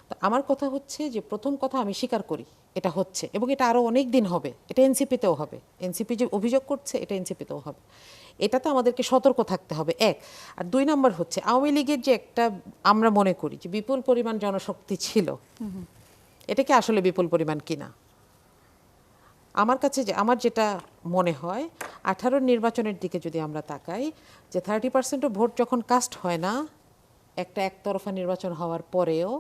তো আমার কথা হচ্ছে যে প্রথম কথা আমি স্বীকার করি এটা হচ্ছে, এবং এটা আরও অনেক দিন হবে, এটা এনসিপিতেও হবে। এনসিপি যে অভিযোগ করছে এটা এনসিপিতেও হবে। এটাতে আমাদেরকে সতর্ক থাকতে হবে, এক। আর 2 নম্বর হচ্ছে আওয়ামী লীগের যে একটা, আমরা মনে করি যে বিপুল পরিমাণ জনশক্তি ছিল, এটা কি আসলে বিপুল পরিমাণ কিনা? আমার কাছে আমার যেটা মনে হয় 18 নির্বাচনের দিকে যদি আমরা তাকাই, যে 30% ভোট যখন কাস্ট হয় না একটা একতরফা নির্বাচন হওয়ার পরেও,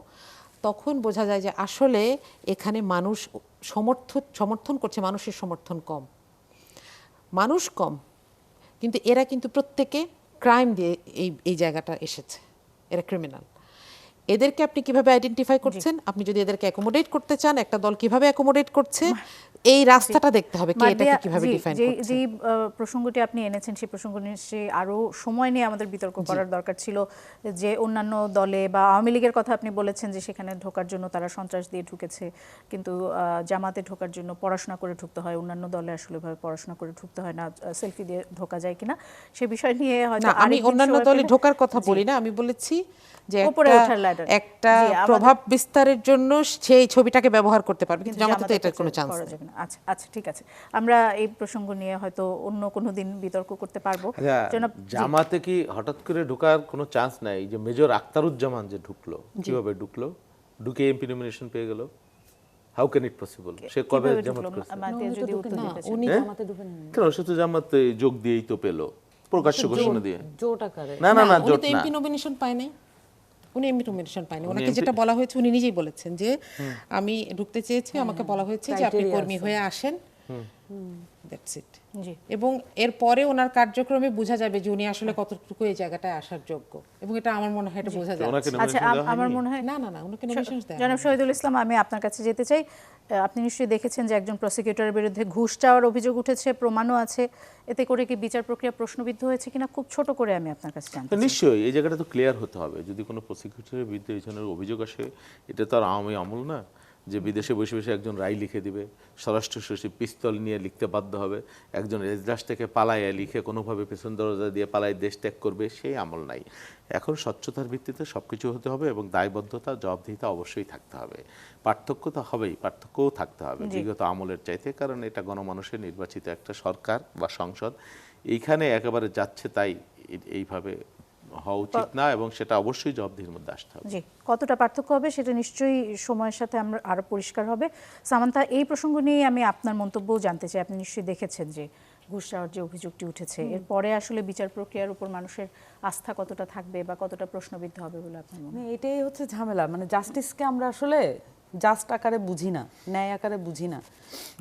তখন বোঝা যায় যে আসলে এখানে মানুষ সমর্থন করছে, মানুষের সমর্থন কম। মানুষ কম, কিন্তু এরা কিন্তু প্রত্যেকে ক্রাইম দিয়ে এই জায়গাটা এসেছে, এরা ক্রিমিনাল। এদেরকে আপনি কিভাবে আইডেন্টিফাই করছেন? আপনি যদি এদেরকে অ্যাকোমোডেট করতে চান, একটা দল কিভাবে অ্যাকোমোডেট করছে এই রাস্তাটা দেখতে হবে, কে এটাকে কিভাবে ডিফাইন করছে। যে প্রসঙ্গটি আপনি এনেছেন সেই প্রসঙ্গ নিয়ে আরো সময় নিয়ে আমাদের বিতর্ক করার দরকার ছিল, যে অন্যান্য দলে বা আওয়ামী লীগের কথা আপনি বলেছেন যে সেখানে ঢোকার জন্য তারা সন্ত্রাস দিয়ে ঢুকেছে, কিন্তু জামাতে ঢোকার জন্য পড়াশোনা করে ঢুকতে হয়, অন্যান্য দলে আসলে ভাবে পড়াশোনা করে ঢুকতে হয় না, সেলফি দিয়ে ঢোকা যায় কিনা সে বিষয় নিয়ে হয়তো না, আমি অন্যান্য দলে ঢোকার কথা বলি না, আমি বলেছি যে একটা প্রভাব বিস্তারের জন্য সেই ছবিটাকে ব্যবহার করতে পারবে, কিন্তু জামাতে তো এটার কোনো চান্স নেই। আচ্ছা আচ্ছা, ঠিক আছে, আমরা এই প্রসঙ্গ নিয়ে হয়তো অন্য কোনো দিন বিতর্ক করতে পারবো। জামাতে কি হঠাৎ করে ঢোকার কোনো চান্স নাই? যে মেজর আখতারুজ্জামান যে ঢুকলো, কিভাবে ঢুকলো? ঢুকে এমপি নমিনেশন পেয়ে গেল, হাউ ক্যান ইট পসিবল? সে কবে জামাত করছে? উনি জামাতে ঢুকেন না। কেন? সে তো জামাতে যোগ দিয়েই তো পেলো, প্রকাশ্য ঘোষণা দিয়ে। জোট আকারে। না না না, উনি জোট তো না। এমপি নমিনেশন পায় নাই, উনি এমপি নমিনেশন পায়নি। ওনাকে যেটা বলা হয়েছে উনি নিজেই বলেছেন যে আমি ঢুকতে চেয়েছি, আমাকে বলা হয়েছে যে আপনি কর্মী হয়ে আসেন, দ্যাটস ইট। এবং এরপরে ওনার কার্যক্রমে বোঝা যাবে যে উনি আসলে কতটুকু এই জায়গাটায় আসার যোগ্য, এবং এটা আমার মনে হয় এটা বোঝা যায়। আচ্ছা, আমার মনে হয় না না না, ওনাকে নমিনেশন দেয়। জনাব শহীদুল ইসলাম, আমি আপনার কাছে যেতে চাই। আপনি নিশ্চয়ই দেখেছেন যে একজন প্রসিকিউটরের বিরুদ্ধে ঘুষ চাওয়ার অভিযোগ উঠেছে, প্রমাণও আছে। এতে করে কি বিচার প্রক্রিয়া প্রশ্নবিদ্ধ হয়েছে কিনা খুব ছোট করে আমি আপনার কাছে জানতে চাই। নিশ্চয়ই এই জায়গাটা তো ক্লিয়ার হতে হবে। যদি কোনো প্রসিকিউটরের বিরুদ্ধে এই ধরনের অভিযোগ আসে, এটা তো আর আওয়ামী আমল না যে বিদেশে বসে বসে একজন রায় লিখে দিবে, স্বরাষ্ট্র সচিব পিস্তল নিয়ে লিখতে বাধ্য হবে, একজন এজলাস থেকে পালাইয়া লিখে কোনোভাবে পেছন দরজা দিয়ে পালাই দেশ ত্যাগ করবে, সেই আমল নাই। এখন স্বচ্ছতার ভিত্তিতে সব কিছু হতে হবে, এবং দায়বদ্ধতা, জবাবদিহিতা অবশ্যই থাকতে হবে। পার্থক্য তো হবেই, পার্থক্যও থাকতে হবে বিগত আমলের চাইতে, কারণ এটা গণমানুষের নির্বাচিত একটা সরকার বা সংসদ। এইখানে একেবারে যাচ্ছে তাই এইভাবে হওয়া উচিত না, এবং সেটা অবশ্যই জবাবদিহির মধ্যে আসতে হবে। জি, কতটা পার্থক্য হবে সেটা নিশ্চয়ই সময়ের সাথে আমরা আরো পরিষ্কার হবে। সামান্তা, এই প্রসঙ্গ নিয়ে আমি আপনার মন্তব্যও জানতে চাই। আপনি নিশ্চয়ই দেখেছেন যে ঘুষ চাওয়ার যে অভিযোগটি উঠেছে, এরপরে আসলে বিচার প্রক্রিয়ার উপর মানুষের আস্থা কতটা থাকবে বা কতটা প্রশ্নবিদ্ধ হবে বলে আপনার মনে হয়? এটাই হচ্ছে ঝামেলা। মানে জাস্টিসকে আমরা আসলে জাস্ট আকারে বুঝি না, ন্যায় আকারে বুঝি না।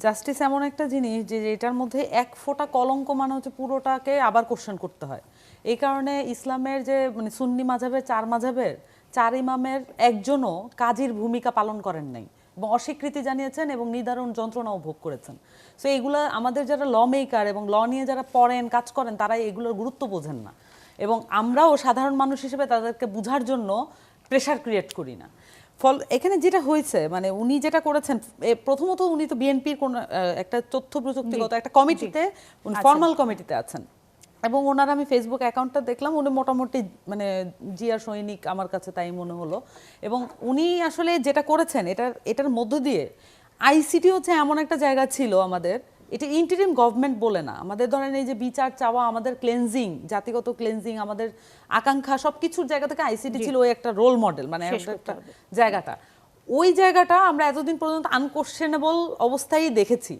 জাস্টিস এমন একটা জিনিস যে এটার মধ্যে এক ফোঁটা কলঙ্ক মানে হচ্ছে পুরোটাকে আবার কোশ্চেন করতে হয়। এই কারণে ইসলামের যে মানে সুন্নি মাযহাবের 4 মাযহাবের 4 ইমামের একজনও কাজীর ভূমিকা পালন করেন নাই, এবং অস্বীকৃতি জানিয়েছেন এবং নিদারুণ যন্ত্রণাও ভোগ করেছেন। সো এগুলো আমাদের যারা ল মেকার এবং ল নিয়ে যারা পড়েন, কাজ করেন, তারা এগুলোর গুরুত্ব বোঝেন না, এবং আমরাও সাধারণ মানুষ হিসেবে তাদেরকে বোঝার জন্য প্রেশার ক্রিয়েট করি না। এখানে যেটা হয়েছে, মানে উনি যেটা করেছেন, প্রথমত উনি তো বিএনপির কোন একটা তথ্য প্রযুক্তিগত একটা কমিটিতে, উনি ফর্মাল কমিটিতে আছেন, এবং ওনার আমি ফেসবুক অ্যাকাউন্টটা দেখলাম, উনি মোটামুটি মানে জিয়া সৈনিক আমার কাছে তাই মনে হলো। এবং উনি আসলে যেটা করেছেন এটার মধ্য দিয়ে আইসিটি হচ্ছে এমন একটা জায়গা ছিল আমাদের এটা ইন্টারিম গভর্নমেন্ট বলে না, আমাদের ধরেন এই যে বিচার চাওয়া, আমাদের ক্লেনজিং, জাতিগত ক্লেনজিং, আমাদের আকাঙ্ক্ষা সবকিছুর জায়গা থেকে আইসিটি ছিল ওই একটা রোল মডেল, মানে একটা জায়গাটা, ওই জায়গাটা আমরা এতদিন পর্যন্ত আনকোশ্চেনেবল অবস্থায় দেখেছি।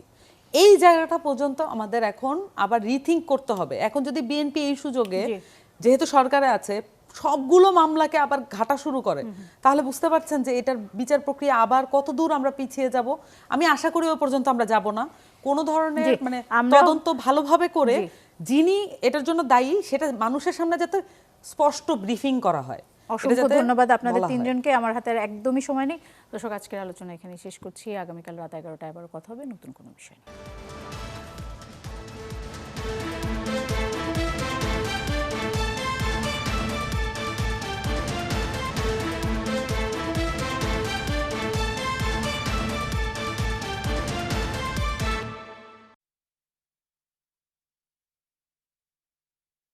এই জায়গাটা পর্যন্ত আমাদের এখন আবার রিথিঙ্ক করতে হবে। এখন যদি বিএনপি এই সুযোগে, যেহেতু সরকারে আছে, সবগুলো মামলাকে আবার ঘাটা শুরু করে, তাহলে বুঝতে পারছেন যে এটার বিচার প্রক্রিয়া আবার কত দূর আমরা পিছিয়ে যাব। আমি আশা করি ওই পর্যন্ত আমরা যাব না। কোন ধরনের মানে তদন্ত ভালোভাবে করে যিনি এটার জন্য দায়ী সেটা মানুষের সামনে যাতে স্পষ্ট ব্রিফিং করা হয়। অসংখ্য ধন্যবাদ আপনাদের তিনজনকে। আমার হাতে আর একদমই সময় নেই। দর্শক, আজকের আলোচনা এখানে শেষ করছি। আগামীকাল রাত 11টায় আবার কথা হবে নতুন কোনো বিষয় নিয়ে।